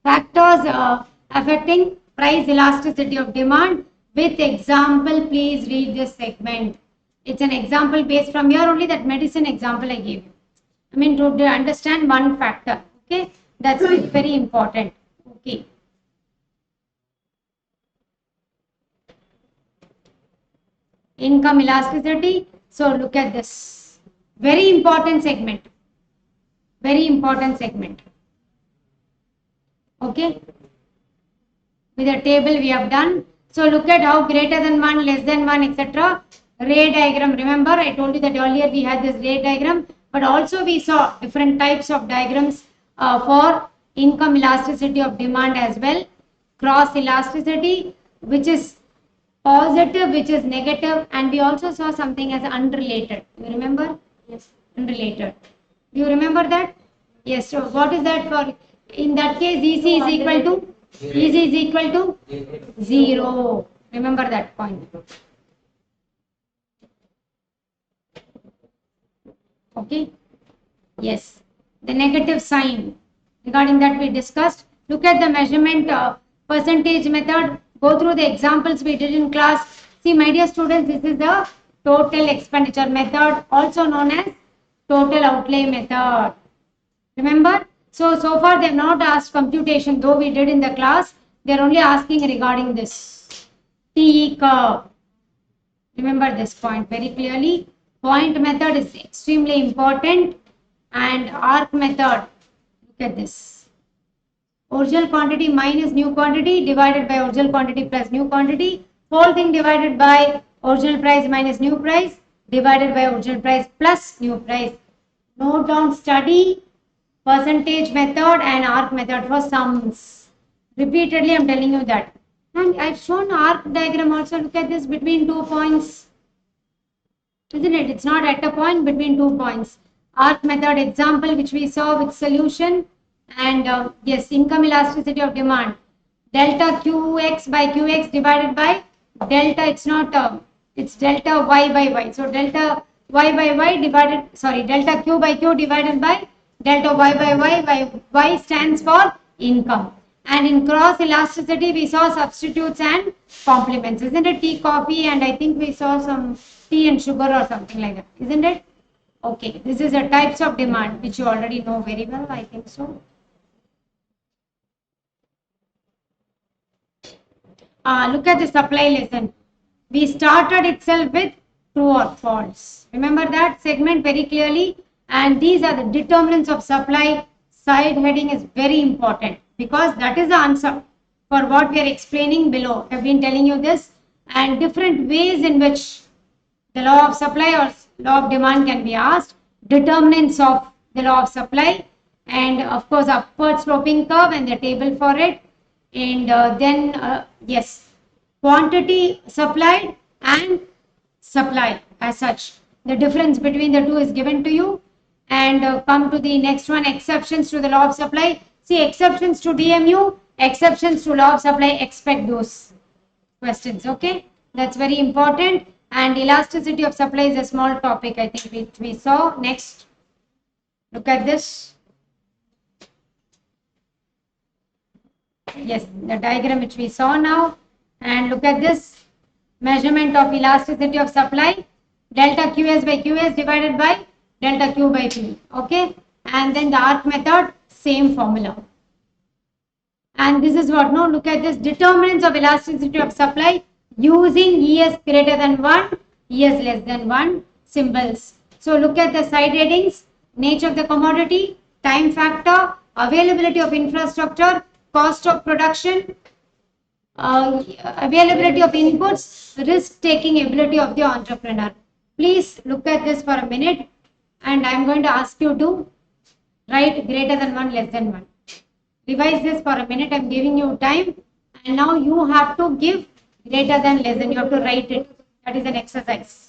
Factors affecting price elasticity of demand. With example, please read this segment. It's an example based from here only, that medicine example I gave you. I mean, to understand one factor. Okay. That's very important. Okay. Income elasticity. So look at this. Very important segment. Very important segment. Okay. With a table we have done. So look at how greater than 1, less than 1, etc. Ray diagram. Remember, I told you that earlier we had this ray diagram, but also we saw different types of diagrams for income elasticity of demand as well. Cross elasticity, which is positive, which is negative, and we also saw something as unrelated. You remember? Yes. Unrelated. Do you remember that? Yes. So what is that for? In that case, EC is equal to EC is equal to 0. Remember that point. Okay. Yes. The negative sign. Regarding that we discussed. Look at the measurement percentage method. Go through the examples we did in class. See, my dear students, this is the total expenditure method, also known as total outlay method. Remember? So far they have not asked computation, though we did in the class. They are only asking regarding this TE curve. Remember this point very clearly. Point method is extremely important, and arc method. Look at this. Original quantity minus new quantity divided by original quantity plus new quantity. Whole thing divided by original price minus new price divided by original price plus new price. Note down, study percentage method and arc method for sums. Repeatedly I am telling you that. And I have shown arc diagram also. Look at this, between 2 points. Isn't it? It's not at a point, between 2 points. Arc method example which we saw with solution. And yes, income elasticity of demand. Delta Qx by Qx divided by delta, it's not, it's delta Y by Y. So delta Y by Y divided, delta Q by Q divided by delta Y by Y, Y stands for income. And in cross elasticity, we saw substitutes and complements. Isn't it? Tea, coffee, and I think we saw some tea and sugar or something like that. Isn't it? Okay. This is the types of demand, which you already know very well. I think so. Look at the supply lesson. We started itself with true or false. Remember that segment very clearly. And these are the determinants of supply. Side heading is very important, because that is the answer for what we are explaining below. I have been telling you this, and different ways in which the law of supply or law of demand can be asked. Determinants of the law of supply, and of course upward sloping curve and the table for it. And then yes, quantity supplied and supply as such. The difference between the two is given to you. And come to the next one, exceptions to the law of supply. See, exceptions to DMU, exceptions to law of supply, expect those questions. Okay, that's very important. And elasticity of supply is a small topic, I think, which we saw. Next, look at this. Yes, the diagram which we saw now. And look at this measurement of elasticity of supply, delta QS by QS divided by delta Q by P. Okay, and then the arc method, same formula. And this is what, no, look at this, determinants of elasticity of supply using ES greater than 1, ES less than 1 symbols. So look at the side headings, nature of the commodity, time factor, availability of infrastructure, cost of production, availability of inputs, risk-taking ability of the entrepreneur. Please look at this for a minute, and I am going to ask you to write greater than 1, less than 1. Revise this for a minute. I am giving you time, and now you have to give greater than, less than. You have to write it. That is an exercise.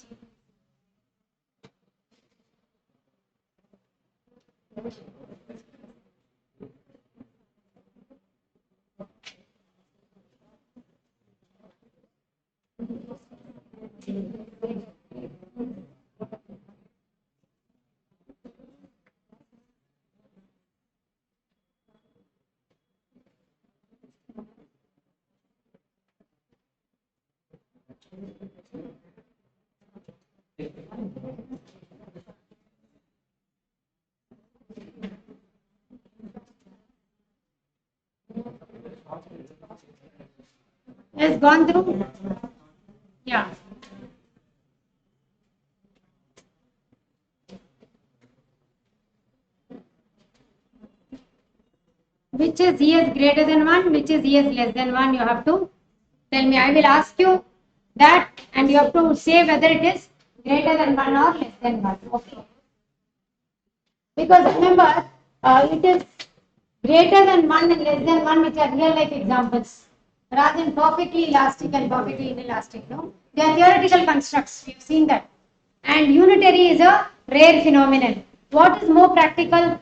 Has gone through? Yeah. Which is ES greater than 1, which is ES less than 1, you have to tell me. I will ask you that, and you have to say whether it is greater than 1 or less than 1. Okay. Because remember, it is greater than 1 and less than 1, which are real life examples, rather than perfectly elastic and perfectly inelastic. No, they are theoretical constructs. We have seen that. And unitary is a rare phenomenon. What is more practical?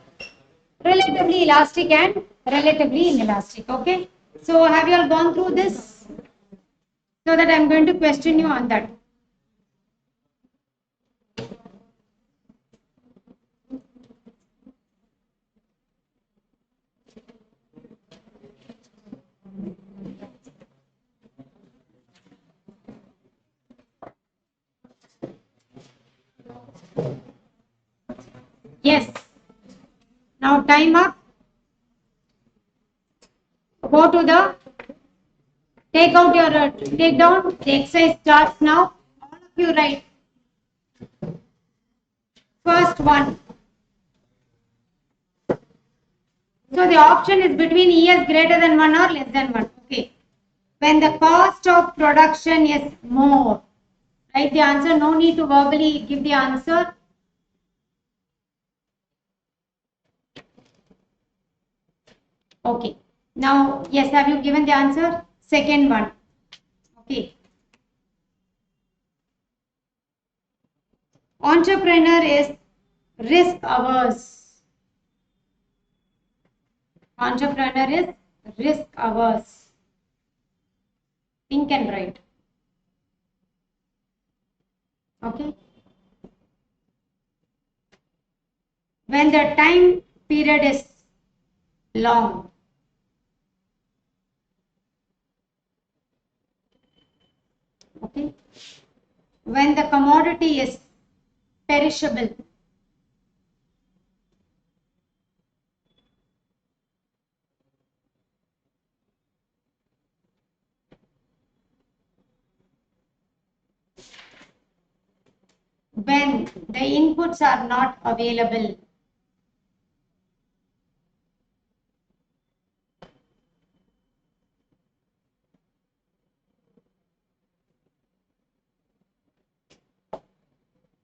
Relatively elastic and relatively inelastic. Okay. So have you all gone through this? So that I am going to question you on that. Yes. Now time up. Go to the, take out your, take down the exercise charts now. All of you write. First one. So the option is between ES greater than 1 or less than 1. Okay. When the cost of production is more. Write the answer. No need to verbally give the answer. Okay. Now, yes, have you given the answer? Second one. Okay. Entrepreneur is risk averse. Entrepreneur is risk averse. Think and write. Okay. When the time period is long. Okay. When the commodity is perishable. When the inputs are not available.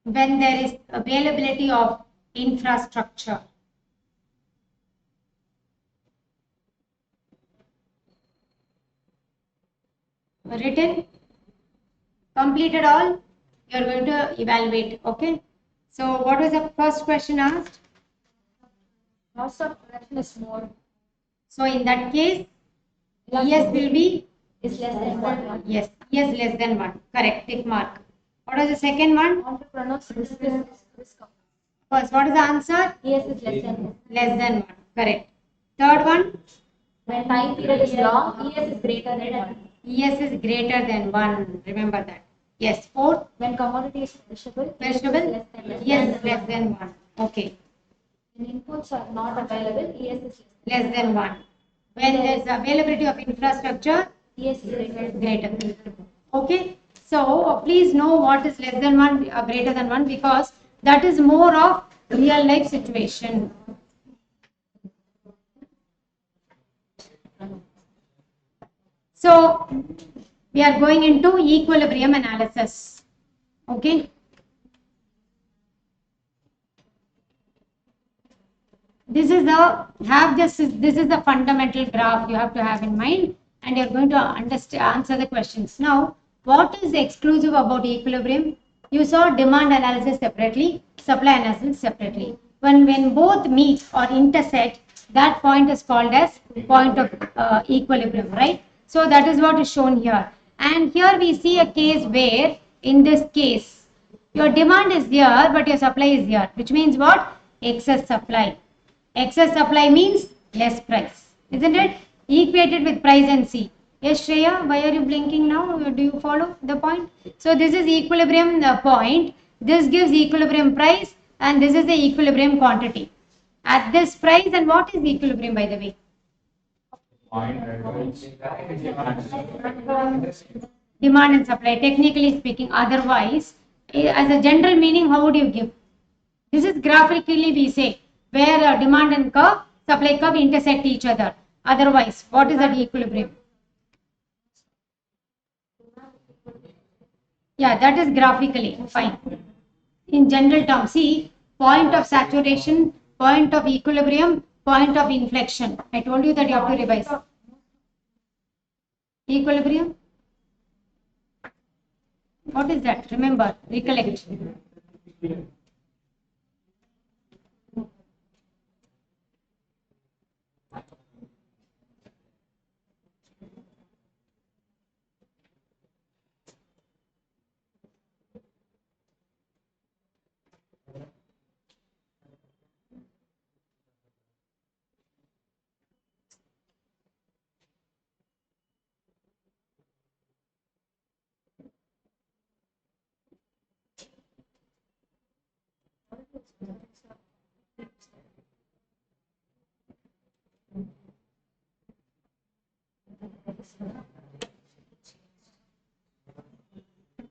When there is availability of infrastructure. Written? Completed all? You are going to evaluate. Okay. So what was the first question asked? Cost of production is more. So in that case, ES will be, is less than 1. yes, ES less than 1. Correct, tick mark. What was the second one? Entrepreneurs risk. First, what is the answer? ES is less than 1. Less than 1. Correct. Third one? When time period is long, ES is greater than 1. ES is greater than 1. Remember that. Yes. Fourth? When commodity is perishable, ES is Perishable? less than Yes, less than 1. Okay. When inputs are not available, ES is Less than 1. When there is availability of infrastructure, ES is greater than greater. Okay. So, please know what is less than 1, greater than 1, because that is more of real life situation. So, we are going into equilibrium analysis. Okay. This is the fundamental graph you have to have in mind, and you're going to answer the questions. Now, what is exclusive about equilibrium? You saw demand analysis separately, supply analysis separately. When both meet or intersect, that point is called as point of equilibrium, right? So that is what is shown here. And here we see a case where, in this case, your demand is here, but your supply is here, which means what? Excess supply. Excess supply means less price, isn't it? Equated with price and C. Yes, Shreya, why are you blinking now? Do you follow the point? So this is equilibrium point. This gives equilibrium price, and this is the equilibrium quantity. At this price, and what is equilibrium, by the way? Demand and supply, technically speaking. Otherwise, as a general meaning, how would you give? This is graphically we say, where demand and supply curve intersect each other. Otherwise, what is that equilibrium? Yeah, that is graphically fine. In general terms, see, point of saturation, point of equilibrium, point of inflection. I told you that you have to revise. Equilibrium? What is that? Remember, recollect.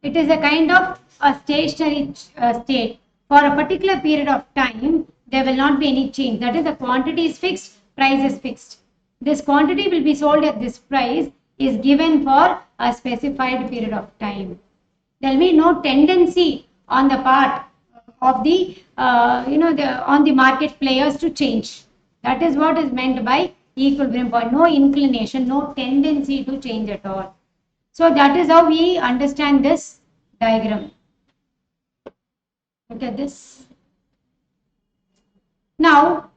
It is a kind of a stationary state. For a particular period of time, there will not be any change. That is, the quantity is fixed, price is fixed. This quantity will be sold at this price is given for a specified period of time. There will be no tendency on the part of the, on the market players to change. That is what is meant by equilibrium point. No inclination, no tendency to change at all. So that is how we understand this diagram. Look at this. Now,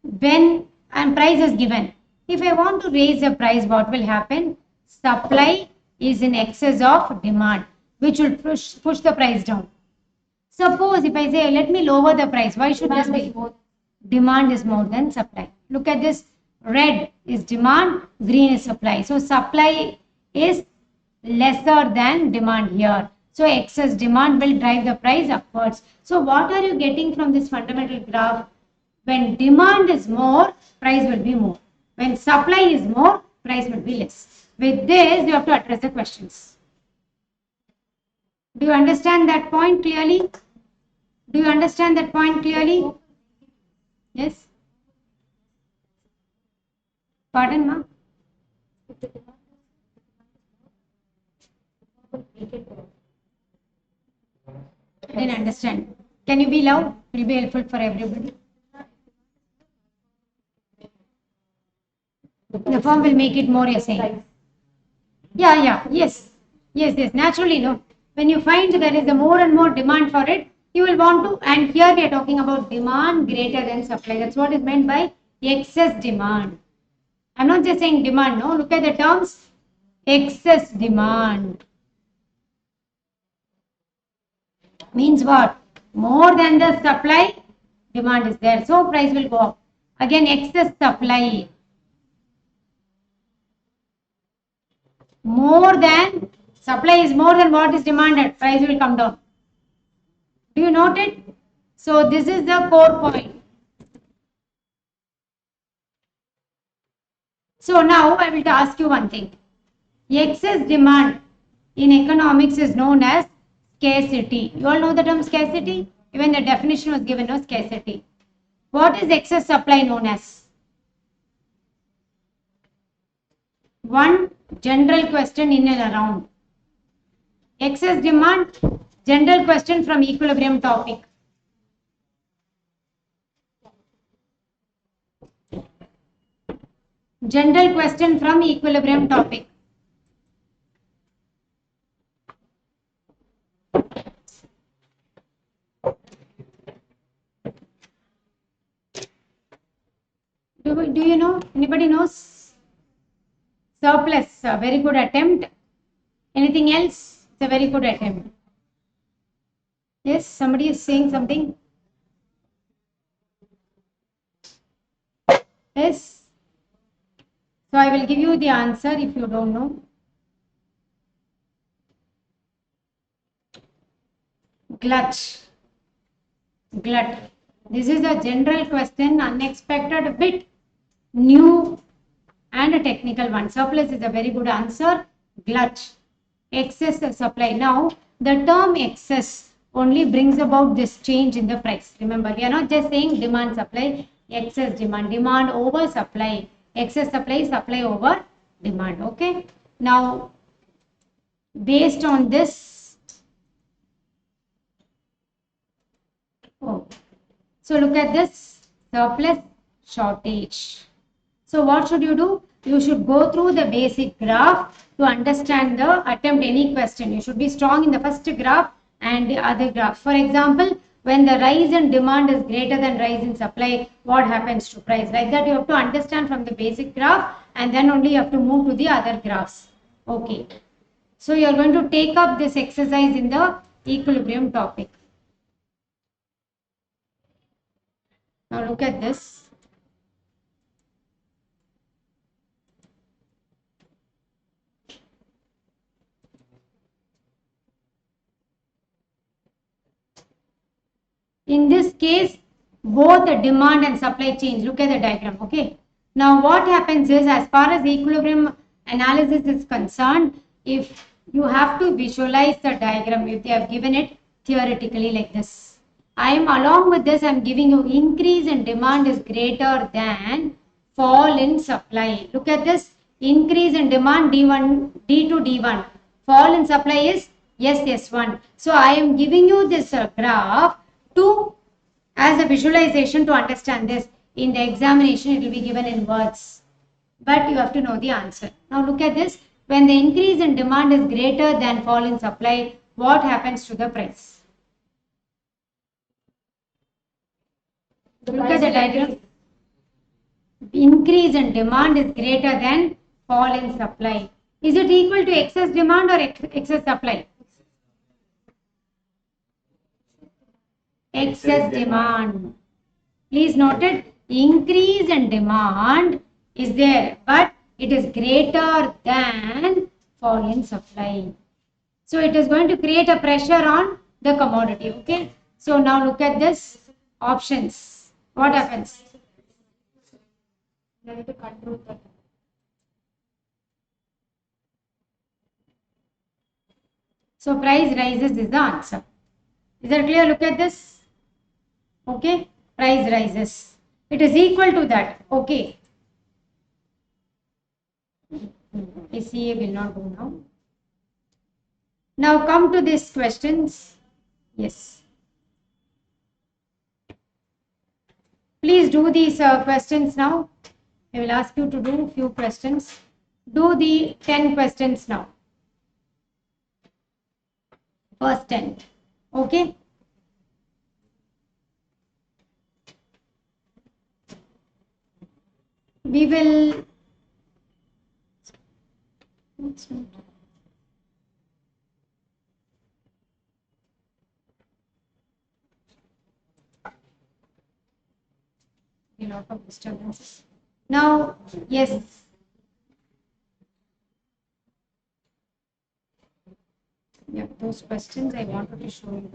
when price is given, if I want to raise the price, what will happen? Supply is in excess of demand, which will push the price down. Suppose if I say, let me lower the price, why should this be? Demand is more than supply. Look at this. Red is demand, green is supply. So supply is lesser than demand here. So excess demand will drive the price upwards. So what are you getting from this fundamental graph? When demand is more, price will be more. When supply is more, price will be less. With this, you have to address the questions. Do you understand that point clearly? Do you understand that point clearly? Yes? Pardon, ma? I didn't understand. Can you be loud? It will be helpful for everybody. The form will make it more, you're saying. Yeah, yes. Naturally, no. When you find there is a more and more demand for it, you will want to, and here we are talking about demand greater than supply. That's what is meant by excess demand. I'm not just saying demand, no. Look at the terms. Excess demand means what? More than the supply, demand is there. So price will go up. Again, excess supply. More than, supply is more than what is demanded. Price will come down. Do you note it? So this is the core point. So now I will ask you one thing. Excess demand in economics is known as scarcity. You all know the term scarcity? Even the definition was given as scarcity. What is excess supply known as? One general question in and around. Excess demand, general question from equilibrium topic. General question from equilibrium topic. Do you know? Anybody knows? Surplus, a very good attempt. Anything else? It's a very good attempt. Yes, somebody is saying something. Yes. So I will give you the answer if you don't know. Glut. Glut. This is a general question, unexpected, a bit new and a technical one. Surplus is a very good answer. Glut. Excess supply. Now, the term excess only brings about this change in the price. Remember, we are not just saying demand supply, excess demand, demand over supply, excess supply, supply over demand. Okay. Now, based on this, so look at this surplus shortage. So what should you do? You should go through the basic graph to understand the attempt any question. You should be strong in the first graph and the other graph. For example, when the rise in demand is greater than rise in supply, what happens to price? Like that you have to understand from the basic graph and then only you have to move to the other graphs. Okay. So you are going to take up this exercise in the equilibrium topic. Now look at this. In this case, both the demand and supply change. Look at the diagram. Okay. Now what happens is, as far as equilibrium analysis is concerned, if you have to visualize the diagram, if they have given it theoretically like this. I am along with this, I am giving you increase in demand is greater than fall in supply. Look at this. Increase in demand D1, D2, D1. Fall in supply is S1. So I am giving you this graph to as a visualization to understand this. In the examination it will be given in words, but you have to know the answer. Now look at this. When the increase in demand is greater than fall in supply, what happens to the price? Look at the diagram. Increase in demand is greater than fall in supply. Is it equal to excess demand or excess supply? Excess demand. Please note it, increase in demand is there, but it is greater than fall in supply. So it is going to create a pressure on the commodity. Okay. So now look at this options. What happens? So price rises is the answer. Is that clear? Look at this. Okay. Price rises. It is equal to that. Okay. PCA will not go now. Now come to these questions. Yes. Please do these questions now. I will ask you to do few questions. Do the 10 questions now. First 10. Okay. We will It's not. A lot of disturbances. Now, yes. Yeah, those questions I wanted to show you.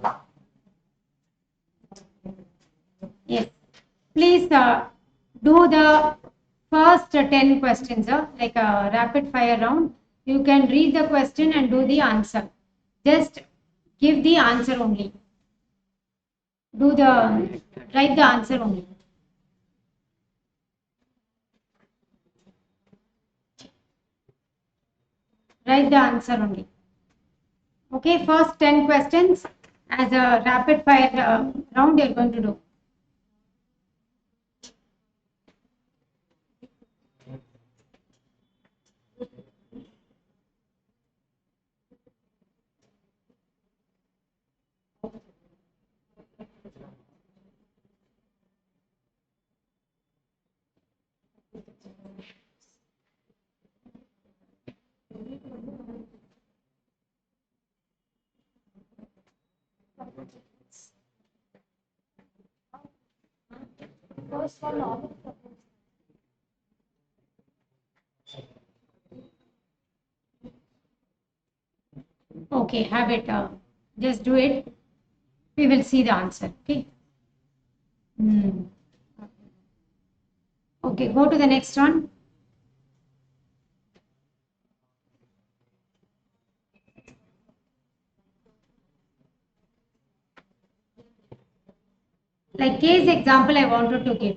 Yes. Please do the first 10 questions, like a rapid fire round. You can read the question and do the answer. Just give the answer only. Write the answer only. Write the answer only. Okay, first 10 questions as a rapid fire round you're going to do. First one, all. Okay, have it. Just do it. We will see the answer. Okay. Hmm. Okay, go to the next one. Like case example, I wanted to give.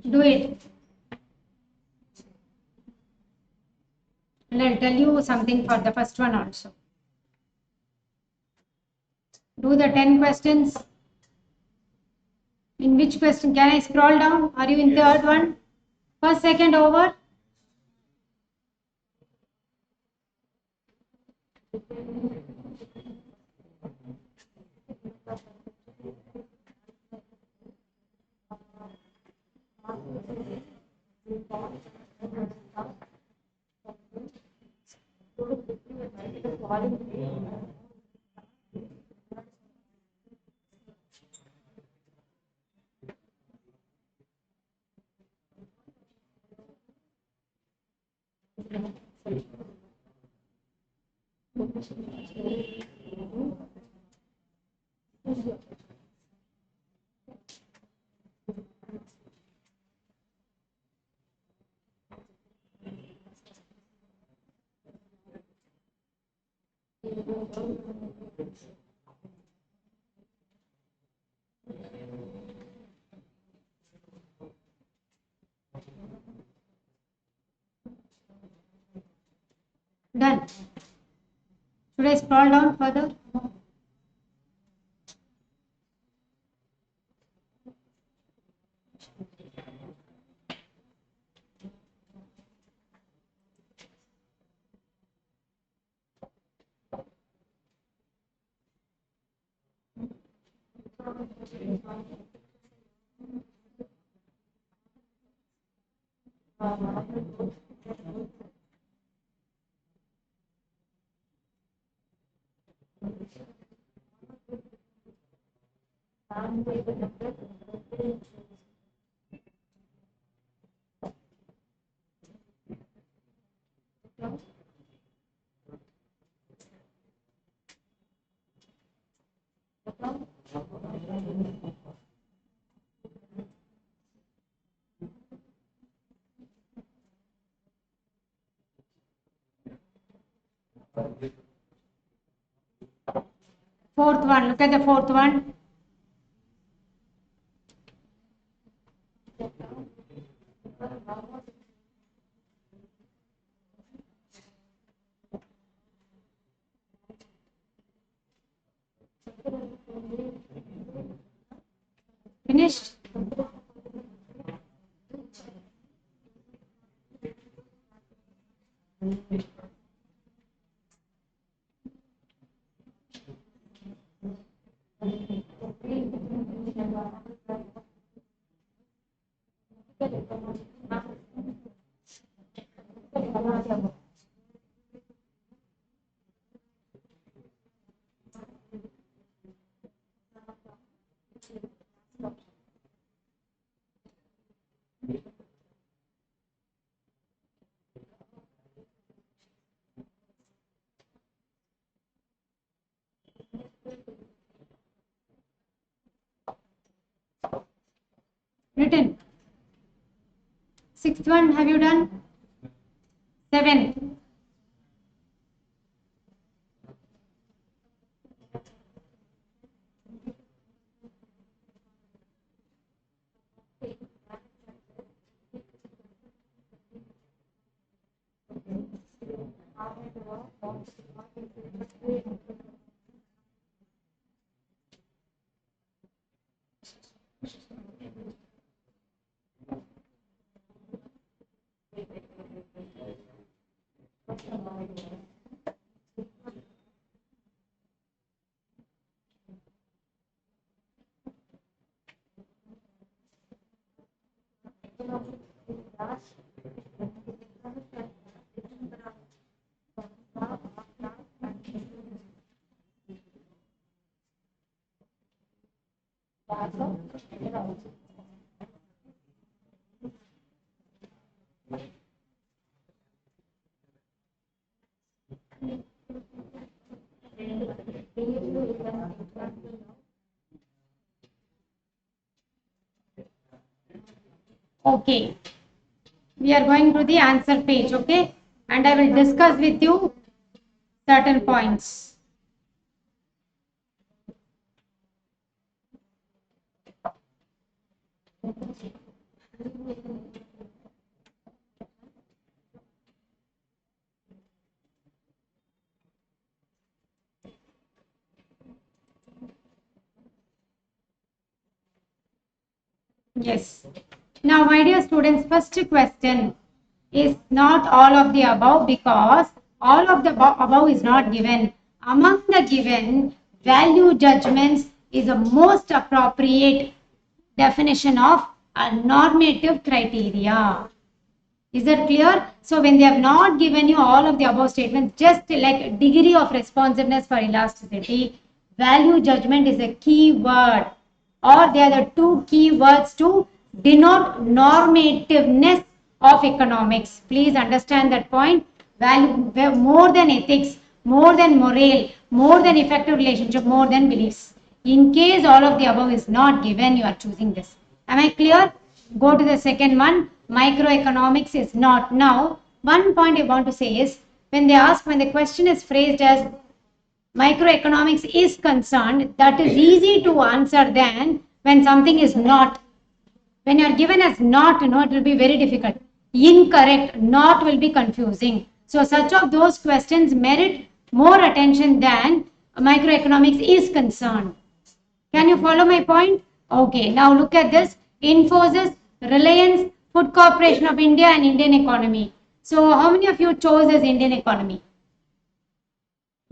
Do it. And I'll tell you something for the first one also. Do the 10 questions. In which question? Can I scroll down? Are you in third one? First, second over? Done. Should I scroll down further? Fourth one. Look at the fourth one. Written. Sixth one, have you done? Seventh. Okay. We are going to the answer page, okay? And I will discuss with you certain points. Yes. Now, my dear students, first question is not all of the above because all of the above is not given. Among the given, value judgments is the most appropriate definition of a normative criteria. Is that clear? So when they have not given you all of the above statements, just like degree of responsiveness for elasticity, value judgment is a key word, or they are the two key words to denote normativeness of economics. Please understand that point. Value more than ethics, more than morale, more than effective relationship, more than beliefs. In case all of the above is not given, you are choosing this. Am I clear? Go to the second one. Microeconomics is not. Now, one point I want to say is when the question is phrased as microeconomics is concerned, that is easy to answer than when something is not. When you are given as not, it will be very difficult. Incorrect, not will be confusing. So, such of those questions merit more attention than microeconomics is concerned. Can you follow my point? Okay, now look at this. Infosys, Reliance, Food Corporation of India and Indian economy. So how many of you chose as Indian economy?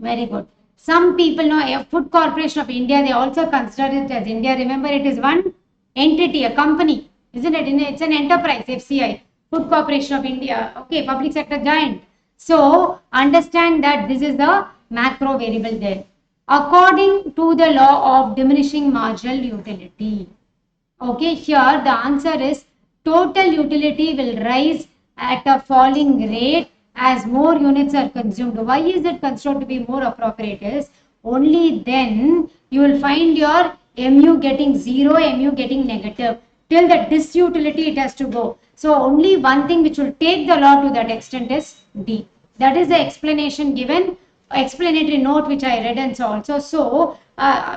Very good. Some people know a Food Corporation of India, they also consider it as India. Remember, it is one entity, a company, isn't it? It's an enterprise, FCI, Food Corporation of India. Okay, public sector giant. So understand that this is the macro variable there. According to the law of diminishing marginal utility. Okay, here the answer is total utility will rise at a falling rate as more units are consumed. Why is it considered to be more appropriate is only then you will find your mu getting 0, mu getting negative. Till the disutility it has to go. So only one thing which will take the law to that extent is D. That is the explanation given, explanatory note which I read and so also. So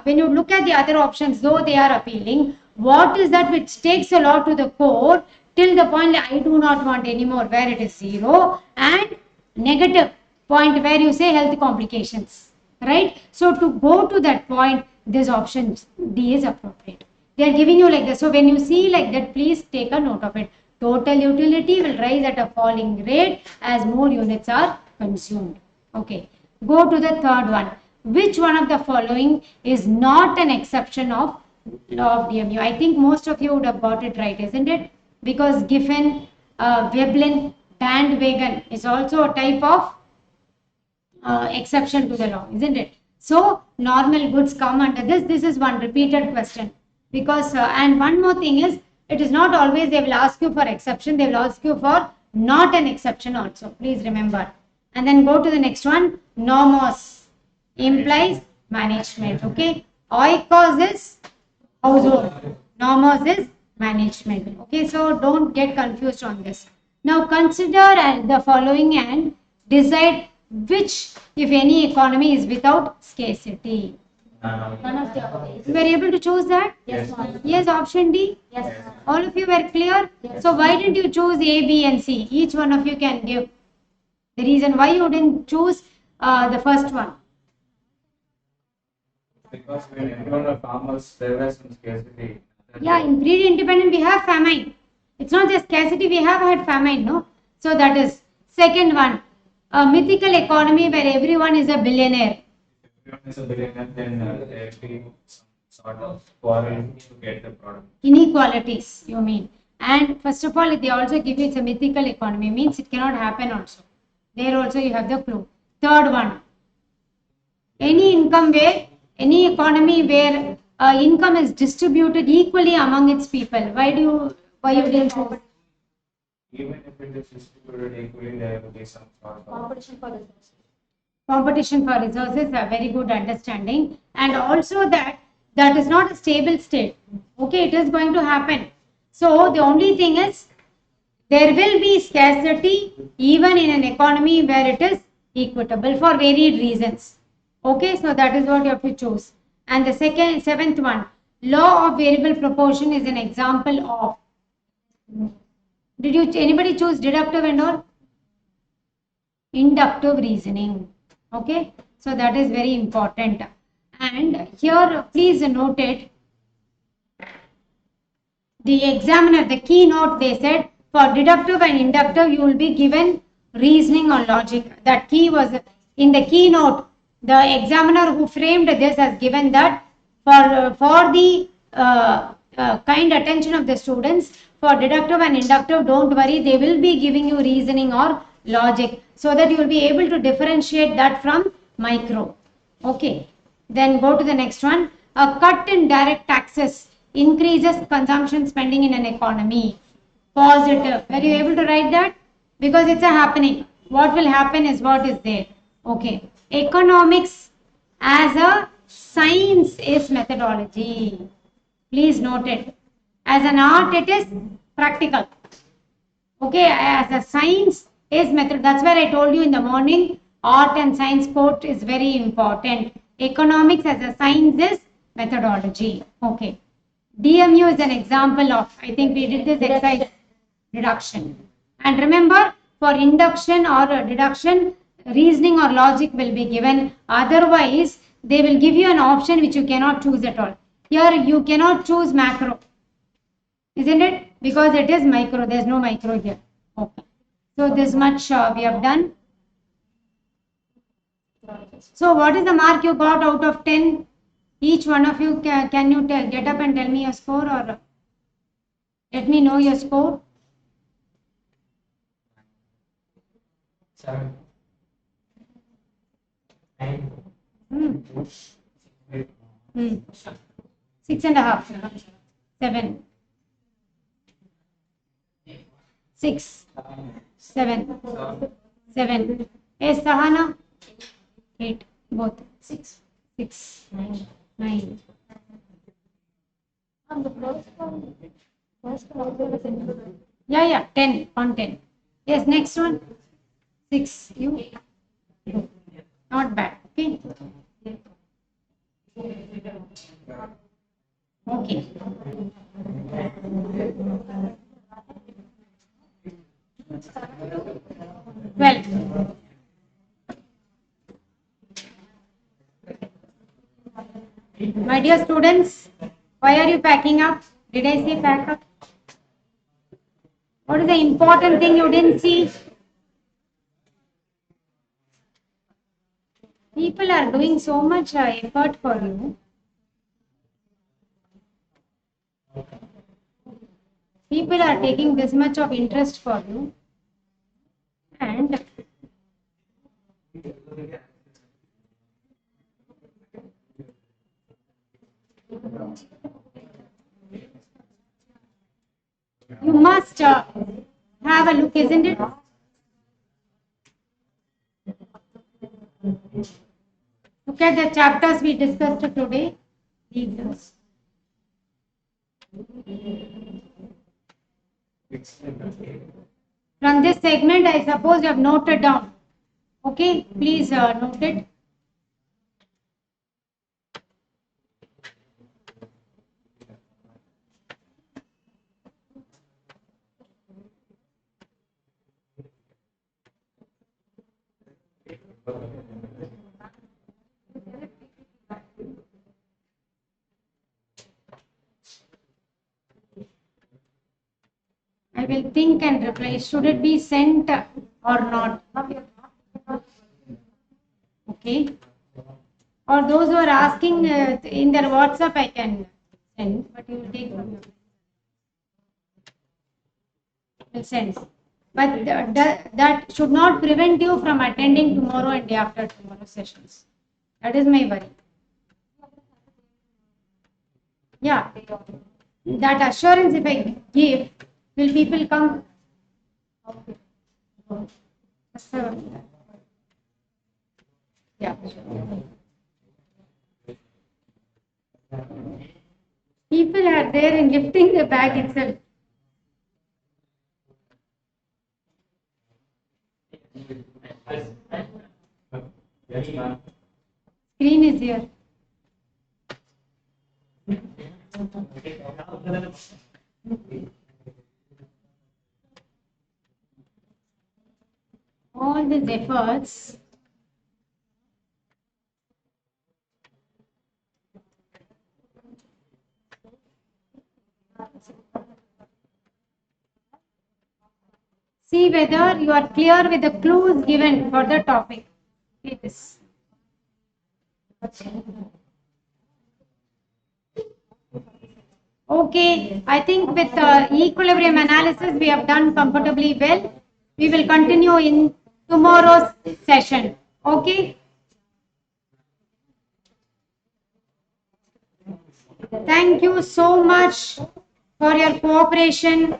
when you look at the other options, though they are appealing, what is that which takes the law to the core till the point I do not want anymore, where it is 0, and negative point where you say health complications, right? So to go to that point, this option D is appropriate. They are giving you like this. So when you see like that, please take a note of it. Total utility will rise at a falling rate as more units are consumed. Okay. Go to the third one. Which one of the following is not an exception of law of DMU? I think most of you would have got it right, isn't it? Because Giffen, Veblen, bandwagon is also a type of exception to the law, isn't it? So normal goods come under this. This is one repeated question. Because and one more thing is, it is not always they will ask you for exception. They will ask you for not an exception also. Please remember. And then go to the next one. Nomos implies management. Okay. Oikos is household. Nomos is management. Okay, so don't get confused on this. Now consider the following and decide which, if any, economy is without scarcity. None of the above. You were able to choose that? Yes, ma'am. Yes, option D. Yes, ma'am. All of you were clear? Yes. So why didn't you choose A, B and C? Each one of you can give the reason why you didn't choose the first one. Because when everyone were farmers, there was some scarcity. Yeah, in pre-independent we have famine. It's not just scarcity, we have had famine, no? So that is second one. A mythical economy where everyone is a billionaire. Everyone is a billionaire, then there will be some sort of quarrel to get the product. Inequalities, you mean. And first of all, they also give you it's a mythical economy, means it cannot happen also. There also you have the clue. Third one. Any economy where income is distributed equally among its people. Why you didn't choose? Even if it is distributed equally, there will be some sort of Competition for resources. Competition for resources, a very good understanding, and also that is not a stable state. Okay, it is going to happen. So the only thing is there will be scarcity even in an economy where it is equitable for varied reasons. Okay, so that is what you have to choose. And the seventh one, law of variable proportion is an example of. Did anybody choose deductive and or inductive reasoning? Okay, so that is very important. And here, please note it. The examiner, the keynote, they said for deductive and inductive, you will be given reasoning or logic. That key was in the keynote. The examiner who framed this has given that for the kind attention of the students, for deductive and inductive, don't worry, they will be giving you reasoning or logic so that you will be able to differentiate that from micro. Okay, then go to the next one. A cut in direct taxes increases consumption spending in an economy. Positive. Were you able to write that? Because it's a happening. What will happen is what is there. Okay. Economics as a science is methodology. Please note it. As an art, it is practical. Okay, as a science is method. That's where I told you in the morning, art and science quote is very important. Economics as a science is methodology. Okay. DMU is an example of, I think we did this exercise, reduction. And remember, for induction or deduction, reasoning or logic will be given. Otherwise, they will give you an option which you cannot choose at all. Here, you cannot choose macro. Isn't it? Because it is micro. There is no micro here. Okay. So, this much we have done. So, what is the mark you got out of 10? Each one of you, can you get up and tell me your score or let me know your score? 7. 9. 6.5. 7. 6. 7. 7. Yes, Sahana? 8. Both. 6. 6. 9. On the first one was included. Yeah, 10 on 10. Yes, next one. 6. You? Not bad. Okay. Okay. Well. My dear students, why are you packing up? Did I say pack up? What is the important thing you didn't see? People are doing so much effort for you. People are taking this much of interest for you. And you must have a look, isn't it? Look at the chapters we discussed today. These. From this segment, I suppose you have noted down. Okay, please note it. I will think and reply. Should it be sent or not? Okay. Or those who are asking in their WhatsApp, I can send, but you will take from your. Will send. But that should not prevent you from attending tomorrow and day after tomorrow sessions. That is my worry. Yeah. That assurance, if I give, will people come? Okay. Yeah. People are there and lifting the bag itself. Yes, ma'am. Screen is here. All these efforts. See whether you are clear with the clues given for the topic. It is. Okay, I think with equilibrium analysis we have done comfortably well. We will continue in tomorrow's session. Okay. Thank you so much for your cooperation.